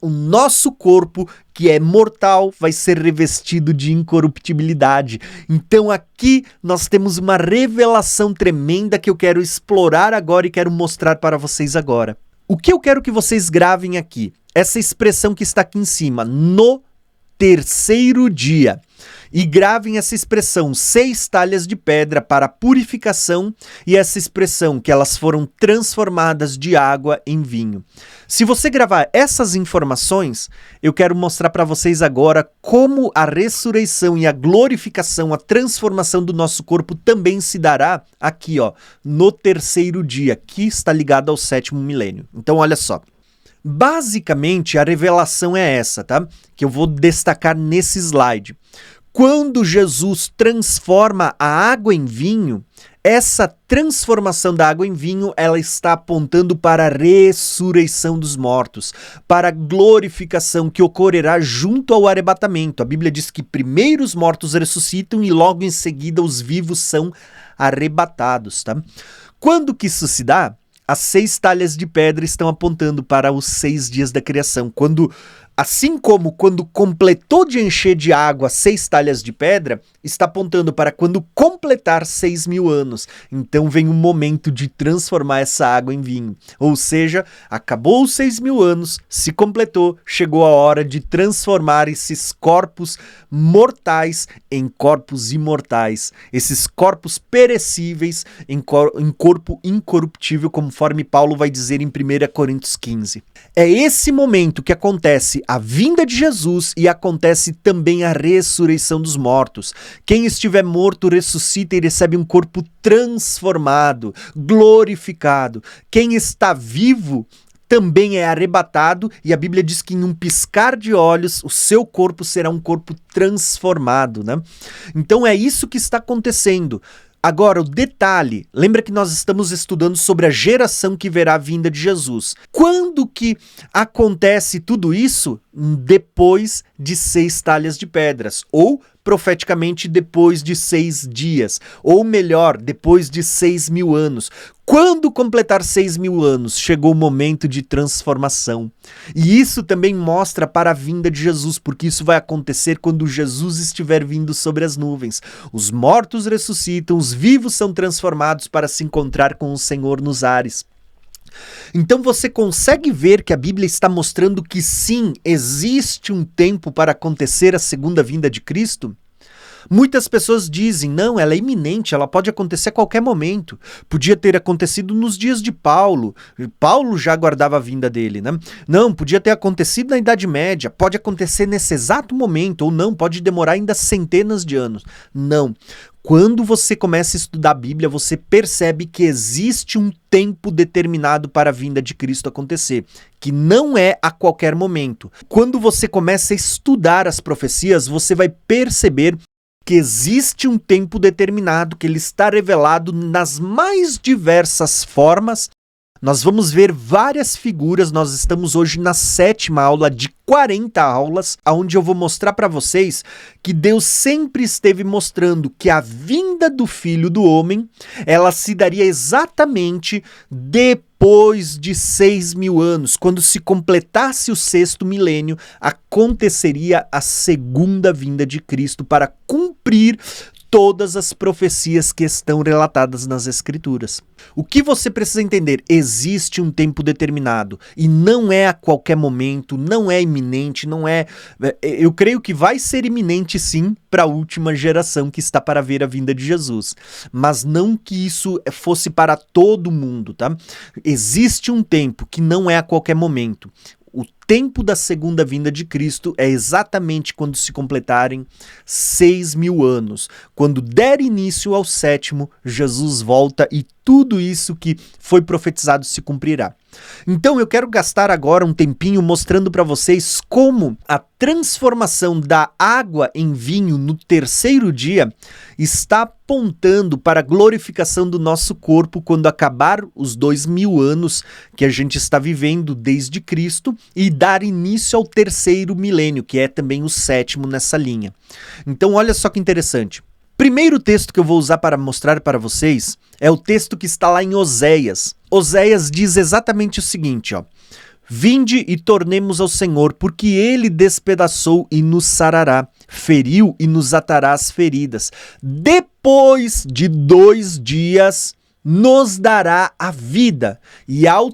o nosso corpo, que é mortal, vai ser revestido de incorruptibilidade. Então aqui nós temos uma revelação tremenda que eu quero explorar agora e quero mostrar para vocês agora. O que eu quero que vocês gravem aqui? Essa expressão que está aqui em cima, no 3º dia. E gravem essa expressão, 6 talhas de pedra para purificação, e essa expressão que elas foram transformadas de água em vinho. Se você gravar essas informações, eu quero mostrar para vocês agora como a ressurreição e a glorificação, a transformação do nosso corpo também se dará aqui, ó, no 3º dia, que está ligado ao 7º milênio. Então olha só. Basicamente, a revelação é essa, tá? Que eu vou destacar nesse slide. Quando Jesus transforma a água em vinho, essa transformação da água em vinho, ela está apontando para a ressurreição dos mortos, para a glorificação que ocorrerá junto ao arrebatamento. A Bíblia diz que primeiro os mortos ressuscitam e logo em seguida os vivos são arrebatados, tá? Quando que isso se dá? As 6 talhas de pedra estão apontando para os 6 dias da criação. Assim como quando completou de encher de água 6 talhas de pedra, está apontando para quando completar 6.000 anos. Então vem o momento de transformar essa água em vinho. Ou seja, acabou os 6.000 anos, se completou, chegou a hora de transformar esses corpos mortais em corpos imortais. Esses corpos perecíveis em corpo incorruptível, conforme Paulo vai dizer em 1 Coríntios 15. É esse momento que acontece a vinda de Jesus e acontece também a ressurreição dos mortos. Quem estiver morto ressuscita e recebe um corpo transformado, glorificado. Quem está vivo também é arrebatado, e a Bíblia diz que em um piscar de olhos o seu corpo será um corpo transformado, né? Então é isso que está acontecendo. Agora, o detalhe, lembra que nós estamos estudando sobre a geração que verá a vinda de Jesus. Quando que acontece tudo isso? Depois de 6 talhas de pedras, ou profeticamente depois de 6 dias, ou melhor, depois de 6.000 anos. Quando completar 6.000 anos, chegou o momento de transformação. E isso também mostra para a vinda de Jesus, porque isso vai acontecer quando Jesus estiver vindo sobre as nuvens. Os mortos ressuscitam, os vivos são transformados para se encontrar com o Senhor nos ares. Então você consegue ver que a Bíblia está mostrando que sim, existe um tempo para acontecer a segunda vinda de Cristo? Muitas pessoas dizem, não, ela é iminente, ela pode acontecer a qualquer momento. Podia ter acontecido nos dias de Paulo. Paulo já aguardava a vinda dele, né? Não, podia ter acontecido na Idade Média, pode acontecer nesse exato momento, ou não, pode demorar ainda centenas de anos. Não. Quando você começa a estudar a Bíblia, você percebe que existe um tempo determinado para a vinda de Cristo acontecer, que não é a qualquer momento. Quando você começa a estudar as profecias, você vai perceber que existe um tempo determinado, que ele está revelado nas mais diversas formas. Nós vamos ver várias figuras, nós estamos hoje na 7ª aula de 40 aulas, onde eu vou mostrar para vocês que Deus sempre esteve mostrando que a vinda do Filho do Homem, ela se daria exatamente depois de 6.000 anos, quando se completasse o 6º milênio, aconteceria a segunda vinda de Cristo para cumprir todas as profecias que estão relatadas nas Escrituras. O que você precisa entender? Existe um tempo determinado e não é a qualquer momento, não é iminente, não é... Eu creio que vai ser iminente sim para a última geração que está para ver a vinda de Jesus, mas não que isso fosse para todo mundo, tá? Existe um tempo que não é a qualquer momento. O tempo da segunda vinda de Cristo é exatamente quando se completarem 6.000 anos. Quando der início ao 7º, Jesus volta e tudo isso que foi profetizado se cumprirá. Então eu quero gastar agora um tempinho mostrando para vocês como a transformação da água em vinho no 3º dia está apontando para a glorificação do nosso corpo quando acabar os 2.000 anos que a gente está vivendo desde Cristo e dar início ao 3º milênio, que é também o 7º nessa linha. Então olha só que interessante. Primeiro texto que eu vou usar para mostrar para vocês é o texto que está lá em Oséias. Oséias diz exatamente o seguinte, ó: Vinde e tornemos ao Senhor, porque ele despedaçou e nos sarará, feriu e nos atará as feridas. Depois de 2 dias nos dará a vida, e ao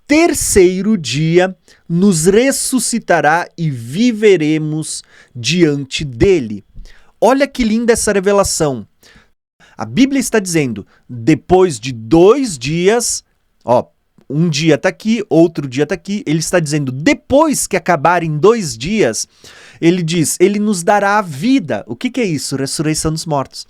3º dia nos ressuscitará e viveremos diante dele. Olha que linda essa revelação. A Bíblia está dizendo, depois de 2 dias, ó, um dia está aqui, outro dia está aqui, ele está dizendo, depois que acabarem 2 dias, ele diz, ele nos dará a vida. O que é isso? Ressurreição dos mortos.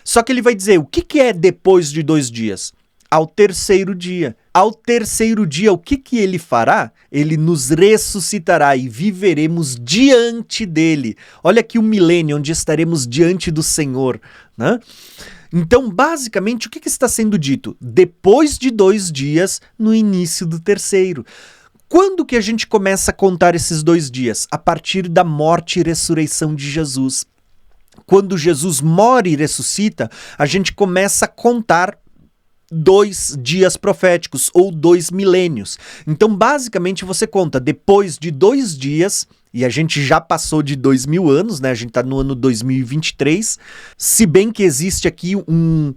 Só que ele vai dizer, o que é depois de 2 dias? Ao 3º dia. Ao 3º dia, o que ele fará? Ele nos ressuscitará e viveremos diante dele. Olha aqui o milênio, onde estaremos diante do Senhor, né? Então, basicamente, o que está sendo dito? Depois de 2 dias, no início do 3º. Quando que a gente começa a contar esses 2 dias? A partir da morte e ressurreição de Jesus. Quando Jesus morre e ressuscita, a gente começa a contar 2 dias proféticos, ou 2 milênios. Então, basicamente, você conta depois de 2 dias, e a gente já passou de 2.000 anos, né? A gente está no ano 2023, se bem que existe aqui um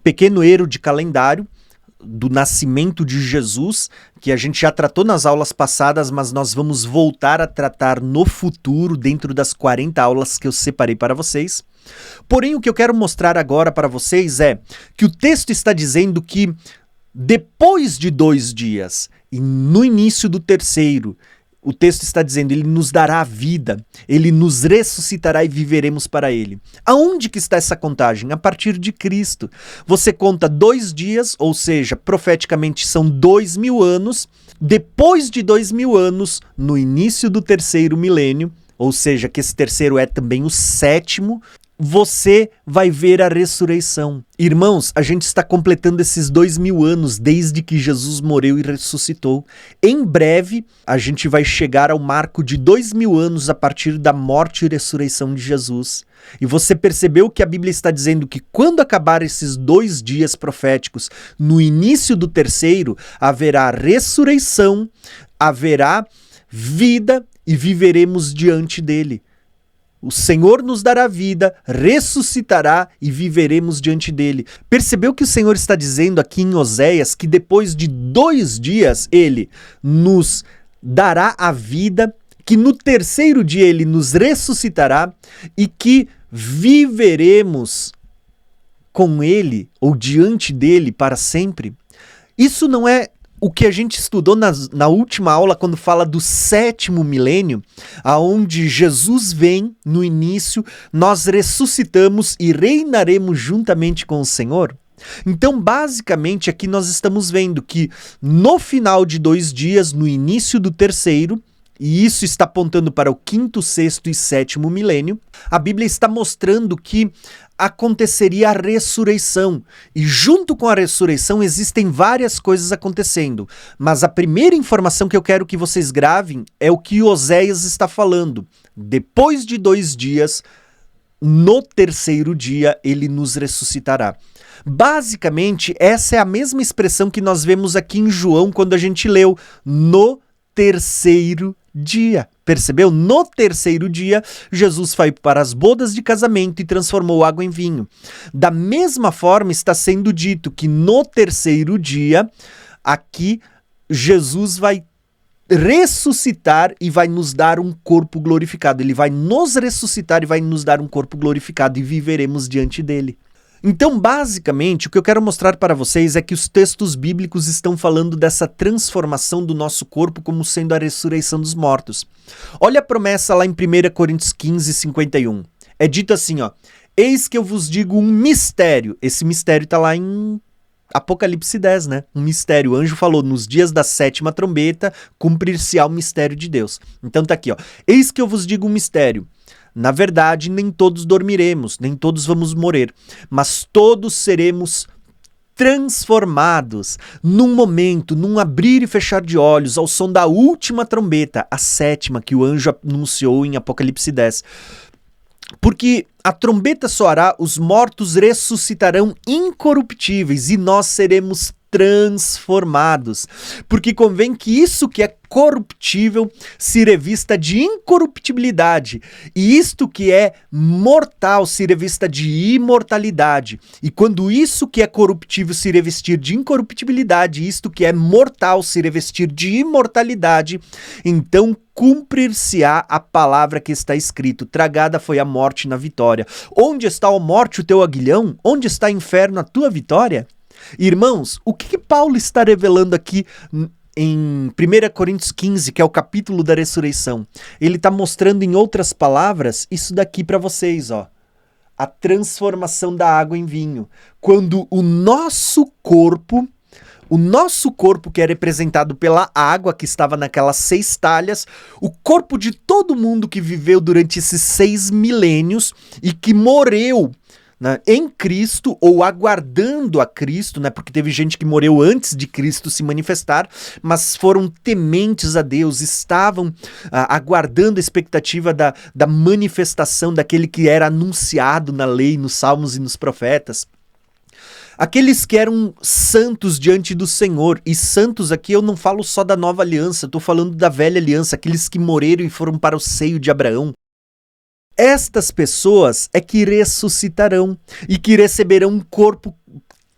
pequeno erro de calendário do nascimento de Jesus, que a gente já tratou nas aulas passadas, mas nós vamos voltar a tratar no futuro, dentro das 40 aulas que eu separei para vocês. Porém, o que eu quero mostrar agora para vocês é que o texto está dizendo que depois de 2 dias e no início do 3º, o texto está dizendo, ele nos dará a vida, ele nos ressuscitará e viveremos para ele. Aonde que está essa contagem? A partir de Cristo. Você conta 2 dias, ou seja, profeticamente são 2.000 anos, Depois de 2000 anos, no início do terceiro milênio, ou seja, que esse terceiro é também o sétimo, você vai ver a ressurreição. Irmãos, a gente está completando esses 2000 anos desde que Jesus morreu e ressuscitou. Em breve, a gente vai chegar ao marco de 2000 anos a partir da morte e ressurreição de Jesus. E você percebeu que a Bíblia está dizendo que quando acabar esses 2 dias proféticos, no início do terceiro, haverá ressurreição, haverá vida e viveremos diante dele. O Senhor nos dará vida, ressuscitará e viveremos diante dele. Percebeu que o Senhor está dizendo aqui em Oséias que depois de 2 dias ele nos dará a vida, que no terceiro dia ele nos ressuscitará e que viveremos com ele ou diante dele para sempre? Isso não é o que a gente estudou na última aula, quando fala do sétimo milênio, aonde Jesus vem no início, nós ressuscitamos e reinaremos juntamente com o Senhor? Então, basicamente, aqui nós estamos vendo que no final de 2 dias, no início do terceiro, e isso está apontando para o 5º, 6º e 7º milênio, a Bíblia está mostrando que aconteceria a ressurreição. E junto com a ressurreição existem várias coisas acontecendo. Mas a primeira informação que eu quero que vocês gravem é o que Oséias está falando. Depois de 2 dias, no terceiro dia, ele nos ressuscitará. Basicamente, essa é a mesma expressão que nós vemos aqui em João quando a gente leu no terceiro dia. Percebeu? No terceiro dia, Jesus foi para as bodas de casamento e transformou água em vinho. Da mesma forma, está sendo dito que no terceiro dia, aqui, Jesus vai ressuscitar e vai nos dar um corpo glorificado. Ele vai nos ressuscitar e vai nos dar um corpo glorificado e viveremos diante dele. Então, basicamente, o que eu quero mostrar para vocês é que os textos bíblicos estão falando dessa transformação do nosso corpo como sendo a ressurreição dos mortos. Olha a promessa lá em 1 Coríntios 15, 51. É dito assim, ó: eis que eu vos digo um mistério. Esse mistério está lá em Apocalipse 10, né? Um mistério. O anjo falou, nos dias da 7ª trombeta, cumprir-se-á o mistério de Deus. Então tá aqui, ó: eis que eu vos digo um mistério. Na verdade, nem todos dormiremos, nem todos vamos morrer, mas todos seremos transformados num momento, num abrir e fechar de olhos, ao som da última trombeta, a 7ª que o anjo anunciou em Apocalipse 10. Porque a trombeta soará, os mortos ressuscitarão incorruptíveis e nós seremos transformados. Porque convém que isso que é corruptível se revista de incorruptibilidade, e isto que é mortal se revista de imortalidade. E quando isso que é corruptível se revestir de incorruptibilidade, isto que é mortal se revestir de imortalidade, então cumprir-se-á a palavra que está escrito: tragada foi a morte na vitória. Onde está a morte o teu aguilhão? Onde está o inferno a tua vitória? Irmãos, o que Paulo está revelando aqui em 1 Coríntios 15, que é o capítulo da ressurreição? Ele está mostrando, em outras palavras, isso daqui para vocês, ó: a transformação da água em vinho. Quando o nosso corpo que é representado pela água que estava naquelas 6 talhas, o corpo de todo mundo que viveu durante esses 6 milênios e que morreu, né, em Cristo, ou aguardando a Cristo, né, porque teve gente que morreu antes de Cristo se manifestar, mas foram tementes a Deus, estavam aguardando a expectativa da manifestação daquele que era anunciado na lei, nos salmos e nos profetas. Aqueles que eram santos diante do Senhor, e santos aqui eu não falo só da nova aliança, estou falando da velha aliança, aqueles que morreram e foram para o seio de Abraão. Estas pessoas é que ressuscitarão e que receberão um corpo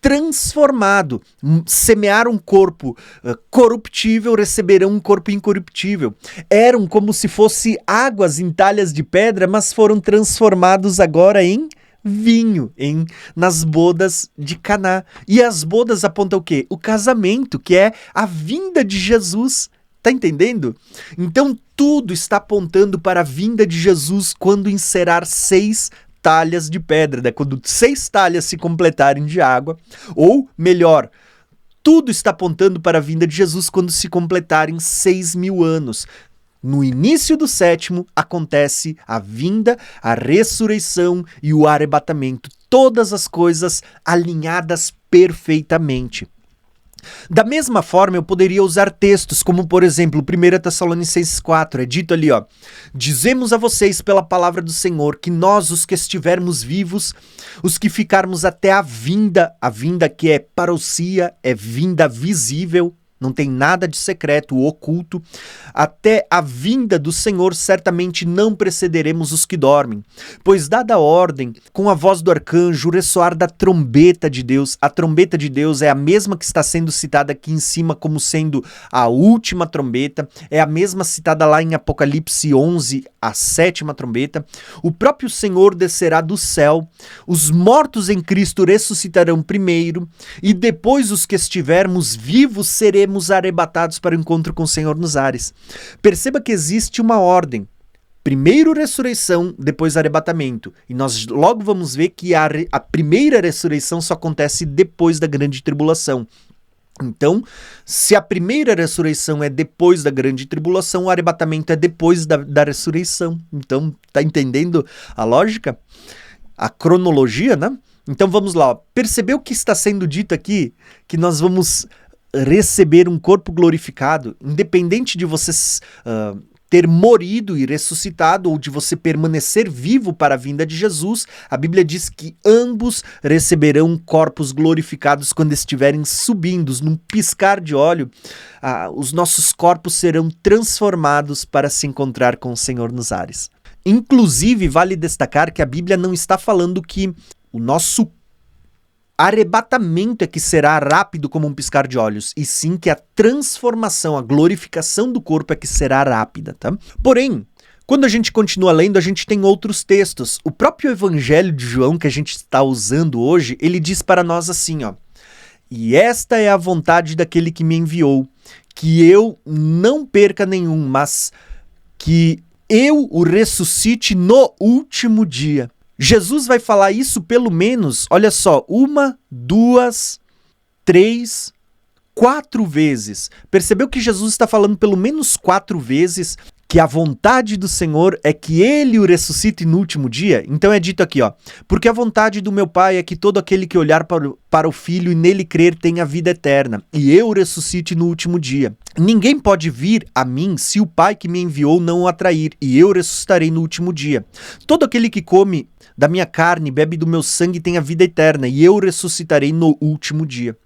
transformado. Semearam um corpo corruptível, receberão um corpo incorruptível. Eram como se fosse águas em talhas de pedra, mas foram transformados agora em vinho, nas bodas de Caná. E as bodas apontam o quê? O casamento, que é a vinda de Jesus. Tá entendendo? Então tudo está apontando para a vinda de Jesus quando encerrar 6 talhas de pedra, né? Quando 6 talhas se completarem de água, ou melhor, Tudo está apontando para a vinda de Jesus quando se completarem 6.000 anos. No início do sétimo acontece a vinda, a ressurreição e o arrebatamento. Todas as coisas alinhadas perfeitamente. Da mesma forma, eu poderia usar textos como, por exemplo, 1 Tessalonicenses 4, é dito ali, ó: dizemos a vocês pela palavra do Senhor que nós, os que estivermos vivos, os que ficarmos até a vinda que é parousia, é vinda visível, não tem nada de secreto ou oculto, até a vinda do Senhor certamente não precederemos os que dormem. Pois dada a ordem, com a voz do arcanjo, o ressoar da trombeta de Deus, a trombeta de Deus é a mesma que está sendo citada aqui em cima como sendo a última trombeta, é a mesma citada lá em Apocalipse 11, a sétima trombeta. O próprio Senhor descerá do céu, os mortos em Cristo ressuscitarão primeiro, e depois os que estivermos vivos seremos arrebatados para o encontro com o Senhor nos ares. Perceba que existe uma ordem. Primeiro ressurreição, depois arrebatamento. E nós logo vamos ver que a primeira ressurreição só acontece depois da grande tribulação. Então, se a primeira ressurreição é depois da grande tribulação, o arrebatamento é depois da ressurreição. Então, tá entendendo a lógica? A cronologia, né? Então vamos lá. Ó. Percebeu o que está sendo dito aqui? Que nós vamos receber um corpo glorificado, independente de você ter morrido e ressuscitado ou de você permanecer vivo para a vinda de Jesus. A Bíblia diz que ambos receberão corpos glorificados quando estiverem subindo, num piscar de olho. Os nossos corpos serão transformados para se encontrar com o Senhor nos ares. Inclusive, vale destacar que a Bíblia não está falando que o nosso arrebatamento é que será rápido como um piscar de olhos, e sim que a transformação, a glorificação do corpo é que será rápida, tá? Porém, quando a gente continua lendo, a gente tem outros textos. O próprio Evangelho de João que a gente está usando hoje, ele diz para nós assim, ó: e esta é a vontade daquele que me enviou, que eu não perca nenhum, mas que eu o ressuscite no último dia. Jesus vai falar isso pelo menos, olha só, 1, 2, 3, 4 vezes. Percebeu que Jesus está falando pelo menos 4 vezes que a vontade do Senhor é que ele o ressuscite no último dia? Então é dito aqui, ó: porque a vontade do meu Pai é que todo aquele que olhar para o Filho e nele crer tenha vida eterna, e eu o ressuscite no último dia. Ninguém pode vir a mim se o Pai que me enviou não o atrair, e eu ressuscitarei no último dia. Todo aquele que come da minha carne, bebe do meu sangue, tem a vida eterna, e eu ressuscitarei no último dia.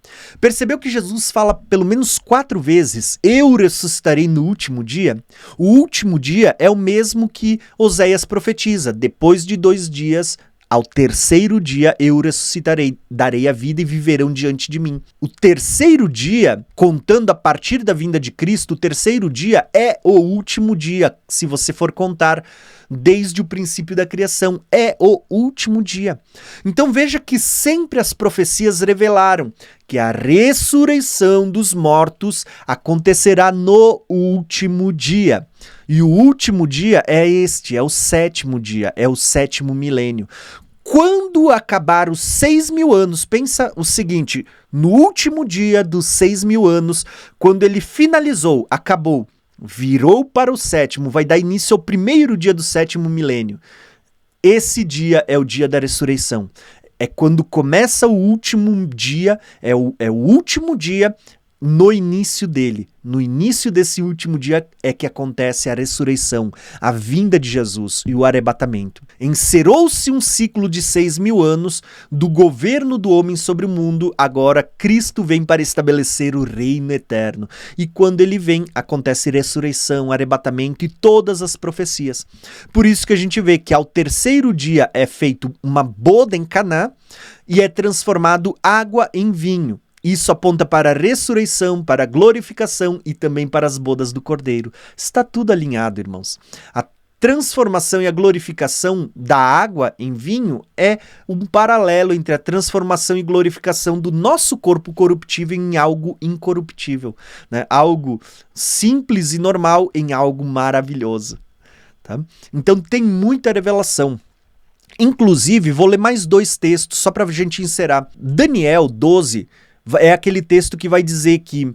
Percebeu que Jesus fala pelo menos 4 vezes, eu ressuscitarei no último dia? O último dia é o mesmo que Oséias profetiza: depois de 2 dias, ao terceiro dia eu ressuscitarei, darei a vida e viverão diante de mim. O terceiro dia, contando a partir da vinda de Cristo, o terceiro dia é o último dia, se você for contar desde o princípio da criação, é o último dia. Então veja que sempre as profecias revelaram que a ressurreição dos mortos acontecerá no último dia. E o último dia é este, é o sétimo dia, é o sétimo milênio. Quando acabar os 6.000 anos, pensa o seguinte: no último dia dos 6.000 anos, quando ele finalizou, acabou, virou para o sétimo, vai dar início ao primeiro dia do sétimo milênio. Esse dia é o dia da ressurreição. É quando começa o último dia, é o último dia no início dele. No início desse último dia é que acontece a ressurreição, a vinda de Jesus e o arrebatamento. Encerrou-se um ciclo de 6.000 anos do governo do homem sobre o mundo. Agora Cristo vem para estabelecer o reino eterno. E quando ele vem, acontece ressurreição, arrebatamento e todas as profecias. Por isso que a gente vê que ao terceiro dia é feito uma boda em Caná e é transformado água em vinho. Isso aponta para a ressurreição, para a glorificação e também para as bodas do Cordeiro. Está tudo alinhado, irmãos. A transformação e a glorificação da água em vinho é um paralelo entre a transformação e glorificação do nosso corpo corruptível em algo incorruptível, né? Algo simples e normal em algo maravilhoso. Tá? Então tem muita revelação. Inclusive, vou ler mais 2 textos só para a gente encerrar. Daniel 12, É aquele texto que vai dizer que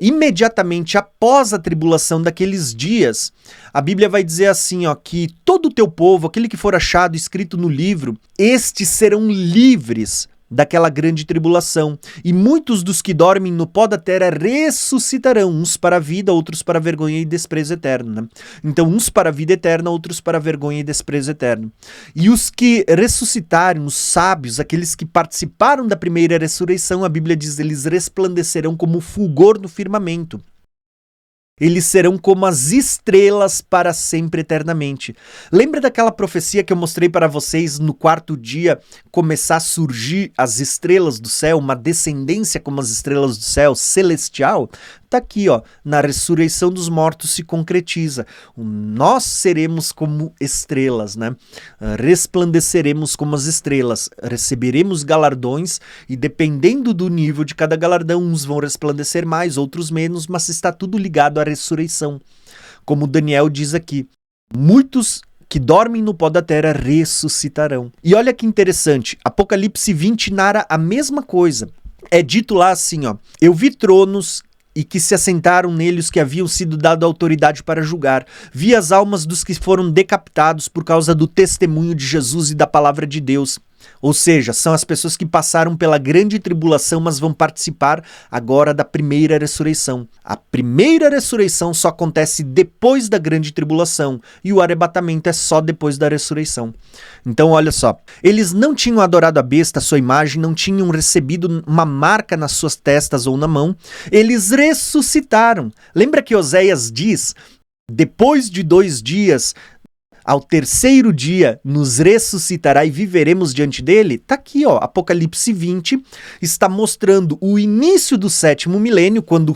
imediatamente após a tribulação daqueles dias, a Bíblia vai dizer assim, ó, que todo o teu povo, aquele que for achado escrito no livro, estes serão livres daquela grande tribulação. E muitos dos que dormem no pó da terra ressuscitarão, uns para a vida, outros para a vergonha e desprezo eterno. Né? Então, uns para a vida eterna, outros para a vergonha e desprezo eterno. E os que ressuscitarem, os sábios, aqueles que participaram da primeira ressurreição, a Bíblia diz, eles resplandecerão como fulgor no firmamento. Eles serão como as estrelas para sempre eternamente. Lembra daquela profecia que eu mostrei para vocês no quarto dia começar a surgir as estrelas do céu, uma descendência como as estrelas do céu, celestial? Tá aqui, ó, na ressurreição dos mortos se concretiza. Nós seremos como estrelas, né? Resplandeceremos como as estrelas, receberemos galardões e dependendo do nível de cada galardão, uns vão resplandecer mais, outros menos, mas está tudo ligado à ressurreição. Como Daniel diz aqui, muitos que dormem no pó da terra ressuscitarão. E olha que interessante, Apocalipse 20 narra a mesma coisa. É dito lá assim, ó, eu vi tronos e que se assentaram nele os que haviam sido dado autoridade para julgar. Vi as almas dos que foram decapitados por causa do testemunho de Jesus e da palavra de Deus. Ou seja, são as pessoas que passaram pela grande tribulação, mas vão participar agora da primeira ressurreição. A primeira ressurreição só acontece depois da grande tribulação e o arrebatamento é só depois da ressurreição. Então, olha só, eles não tinham adorado a besta, a sua imagem, não tinham recebido uma marca nas suas testas ou na mão, eles ressuscitaram. Lembra que Oséias diz, depois de 2 dias... Ao terceiro dia nos ressuscitará e viveremos diante dele? Tá aqui, ó, Apocalipse 20 está mostrando o início do 7º milênio, quando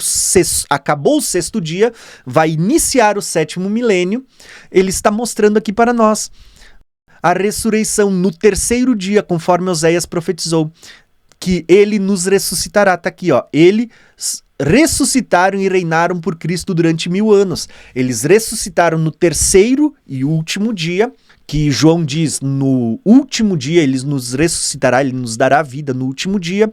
acabou o 6º dia, vai iniciar o 7º milênio, ele está mostrando aqui para nós a ressurreição no 3º dia, conforme Oséias profetizou, que ele nos ressuscitará, tá aqui, ó, ele... ressuscitaram e reinaram por Cristo durante 1000 anos. Eles ressuscitaram no 3º e último dia, que João diz, no último dia ele nos ressuscitará, ele nos dará vida no último dia.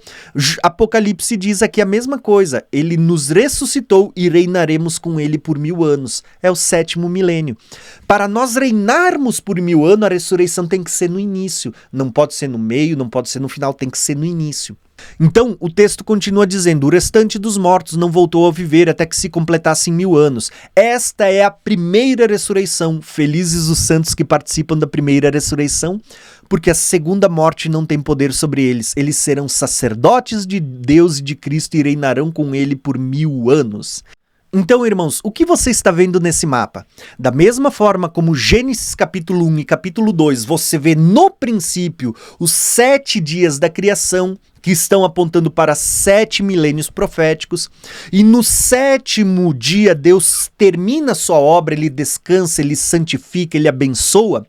Apocalipse diz aqui a mesma coisa, ele nos ressuscitou e reinaremos com ele por 1000 anos. É o 7º milênio. Para nós reinarmos por 1000 anos, a ressurreição tem que ser no início. Não pode ser no meio, não pode ser no final, tem que ser no início. Então, o texto continua dizendo, o restante dos mortos não voltou a viver até que se completassem 1000 anos. Esta é a primeira ressurreição. Felizes os santos que participam da primeira ressurreição, porque a segunda morte não tem poder sobre eles. Eles serão sacerdotes de Deus e de Cristo e reinarão com ele por 1000 anos. Então, irmãos, o que você está vendo nesse mapa? Da mesma forma como Gênesis capítulo 1 e capítulo 2, você vê no princípio os 7 dias da criação, que estão apontando para 7 milênios proféticos, e no 7º dia Deus termina sua obra, ele descansa, ele santifica, ele abençoa.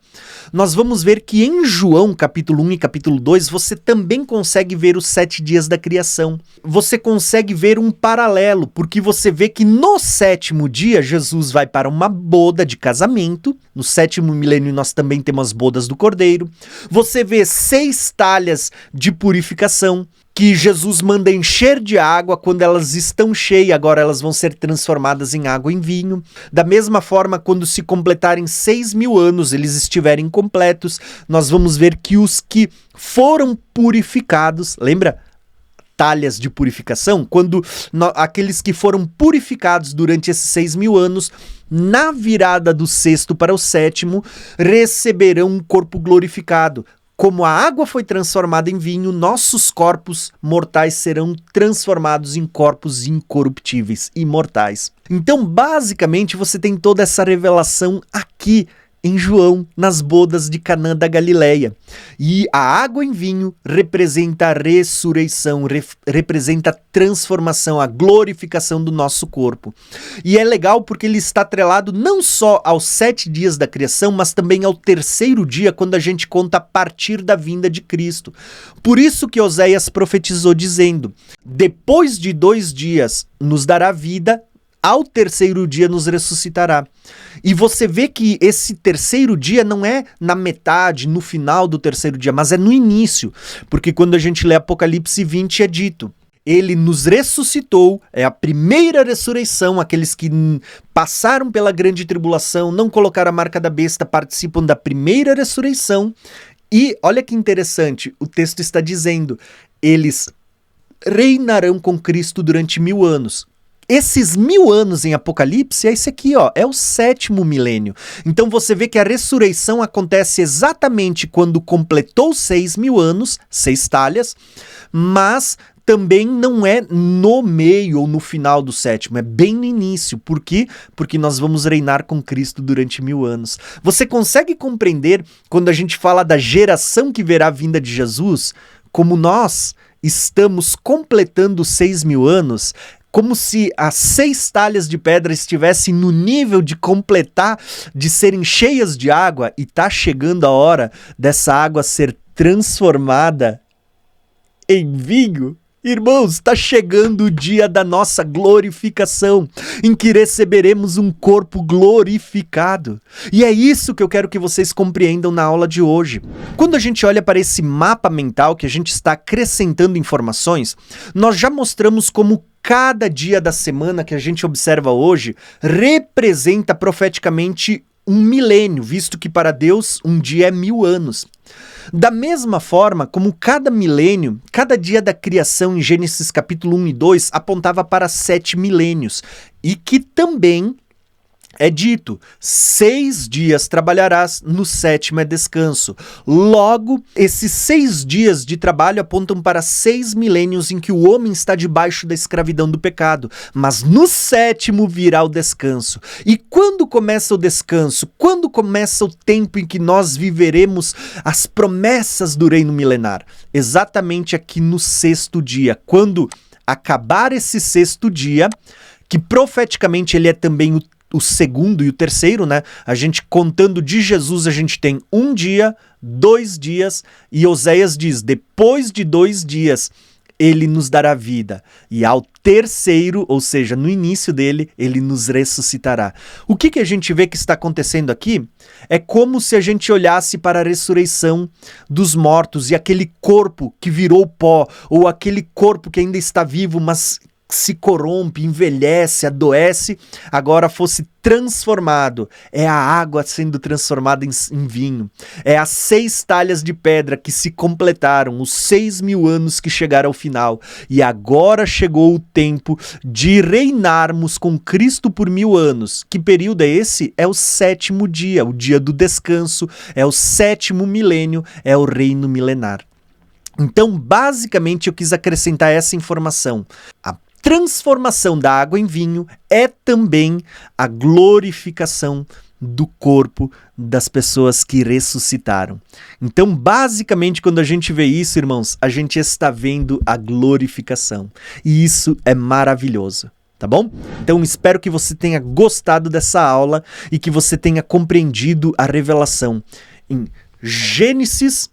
Nós vamos ver que em João capítulo 1 e capítulo 2 você também consegue ver os 7 dias da criação. Você consegue ver um paralelo, porque você vê que no 7º dia Jesus vai para uma boda de casamento, no 7º milênio nós também temos as bodas do Cordeiro. Você vê 6 talhas de purificação, que Jesus manda encher de água, quando elas estão cheias, agora elas vão ser transformadas em água em vinho. Da mesma forma, quando se completarem 6.000 anos, eles estiverem completos, nós vamos ver que os que foram purificados, lembra? Talhas de purificação, quando aqueles que foram purificados durante esses 6.000 anos, na virada do 6º para o 7º, receberão um corpo glorificado. Como a água foi transformada em vinho, nossos corpos mortais serão transformados em corpos incorruptíveis, imortais. Então, basicamente, você tem toda essa revelação aqui em João, nas bodas de Canaã da Galileia. E a água em vinho representa a ressurreição, representa a transformação, a glorificação do nosso corpo. E é legal porque ele está atrelado não só aos 7 dias da criação, mas também ao 3º dia, quando a gente conta a partir da vinda de Cristo. Por isso que Oséias profetizou dizendo, depois de 2 dias nos dará vida, ao 3º dia nos ressuscitará. E você vê que esse 3º dia não é na metade, no final do 3º dia, mas é no início. Porque quando a gente lê Apocalipse 20 é dito, ele nos ressuscitou, é a primeira ressurreição, aqueles que passaram pela grande tribulação, não colocaram a marca da besta, participam da primeira ressurreição. E olha que interessante, o texto está dizendo, eles reinarão com Cristo durante 1000 anos. Esses 1000 anos em Apocalipse é esse aqui, ó, é o 7º milênio. Então você vê que a ressurreição acontece exatamente quando completou 6.000 anos, 6 talhas, mas também não é no meio ou no final do 7º, é bem no início. Por quê? Porque nós vamos reinar com Cristo durante 1000 anos. Você consegue compreender quando a gente fala da geração que verá a vinda de Jesus, como nós estamos completando 6.000 anos, como se as 6 talhas de pedra estivessem no nível de completar, de serem cheias de água, e tá chegando a hora dessa água ser transformada em vinho. Irmãos, está chegando o dia da nossa glorificação, em que receberemos um corpo glorificado. E é isso que eu quero que vocês compreendam na aula de hoje. Quando a gente olha para esse mapa mental que a gente está acrescentando informações, nós já mostramos como cada dia da semana que a gente observa hoje representa profeticamente um milênio, visto que para Deus um dia é 1000 anos. Da mesma forma como cada milênio, cada dia da criação em Gênesis capítulo 1 e 2 apontava para 7 milênios, e que também é dito, 6 dias trabalharás, no 7º é descanso. Logo, esses 6 dias de trabalho apontam para 6 milênios em que o homem está debaixo da escravidão do pecado. Mas no 7º virá o descanso. E quando começa o descanso? Quando começa o tempo em que nós viveremos as promessas do reino milenar? Exatamente aqui no 6º dia. Quando acabar esse 6º dia, que profeticamente ele é também o segundo e o terceiro, né? A gente contando de Jesus, a gente tem 1 dia, 2 dias, e Oséias diz, depois de 2 dias, ele nos dará vida. E ao terceiro, ou seja, no início dele, ele nos ressuscitará. O que a gente vê que está acontecendo aqui? É como se a gente olhasse para a ressurreição dos mortos e aquele corpo que virou pó, ou aquele corpo que ainda está vivo, mas se corrompe, envelhece, adoece, agora fosse transformado. É a água sendo transformada em vinho. É as 6 talhas de pedra que se completaram, os 6.000 anos que chegaram ao final. E agora chegou o tempo de reinarmos com Cristo por 1000 anos. Que período é esse? É o 7º dia, o dia do descanso, é o 7º milênio, é o reino milenar. Então, basicamente, eu quis acrescentar essa informação. A transformação da água em vinho é também a glorificação do corpo das pessoas que ressuscitaram. Então, basicamente, quando a gente vê isso, irmãos, a gente está vendo a glorificação. E isso é maravilhoso. Tá bom? Então espero que você tenha gostado dessa aula e que você tenha compreendido a revelação. Em Gênesis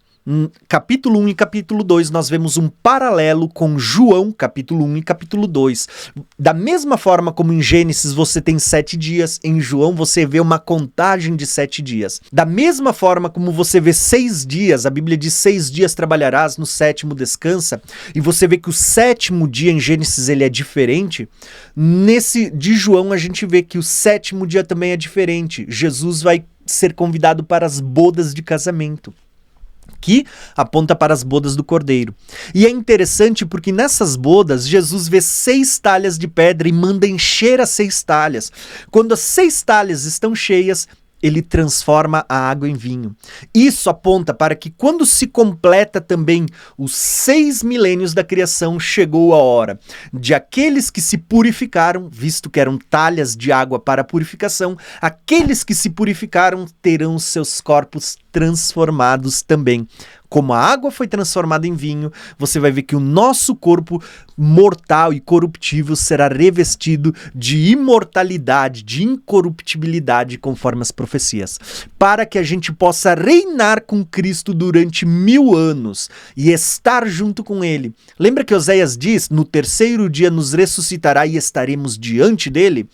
capítulo 1 e capítulo 2, nós vemos um paralelo com João, capítulo 1 e capítulo 2. Da mesma forma como em Gênesis você tem 7 dias, em João você vê uma contagem de 7 dias. Da mesma forma como você vê 6 dias, a Bíblia diz 6 dias trabalharás, no 7º descansa, e você vê que o 7º dia em Gênesis ele é diferente, nesse de João a gente vê que o 7º dia também é diferente. Jesus vai ser convidado para as bodas de casamento, que aponta para as bodas do Cordeiro. E é interessante porque nessas bodas, Jesus vê 6 talhas de pedra e manda encher as 6 talhas. Quando as 6 talhas estão cheias, ele transforma a água em vinho. Isso aponta para que quando se completa também os 6 milênios da criação, chegou a hora de aqueles que se purificaram, visto que eram talhas de água para purificação, aqueles que se purificaram terão seus corpos transformados também. Como a água foi transformada em vinho, você vai ver que o nosso corpo mortal e corruptível será revestido de imortalidade, de incorruptibilidade, conforme as profecias, para que a gente possa reinar com Cristo durante 1000 anos e estar junto com Ele. Lembra que Oséias diz, no terceiro dia nos ressuscitará e estaremos diante dele?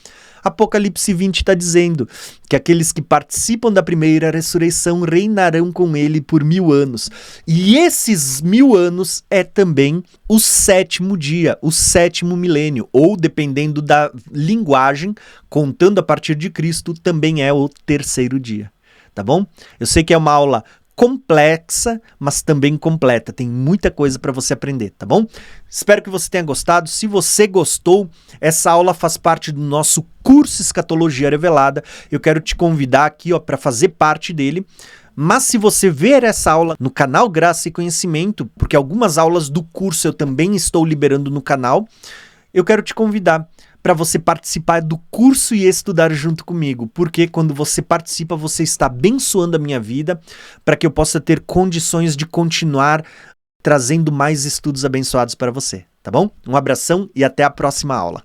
Apocalipse 20 está dizendo que aqueles que participam da primeira ressurreição reinarão com ele por 1000 anos. E esses 1000 anos é também o 7º dia, o 7º milênio, ou dependendo da linguagem, contando a partir de Cristo, também é o 3º dia, tá bom? Eu sei que é uma aula complexa, mas também completa. Tem muita coisa para você aprender, tá bom? Espero que você tenha gostado. Se você gostou, essa aula faz parte do nosso curso Escatologia Revelada. Eu quero te convidar aqui, para fazer parte dele. Mas se você ver essa aula no canal Graça e Conhecimento, porque algumas aulas do curso eu também estou liberando no canal, eu quero te convidar para você participar do curso e estudar junto comigo, porque quando você participa, você está abençoando a minha vida para que eu possa ter condições de continuar trazendo mais estudos abençoados para você, tá bom? Um abração e até a próxima aula.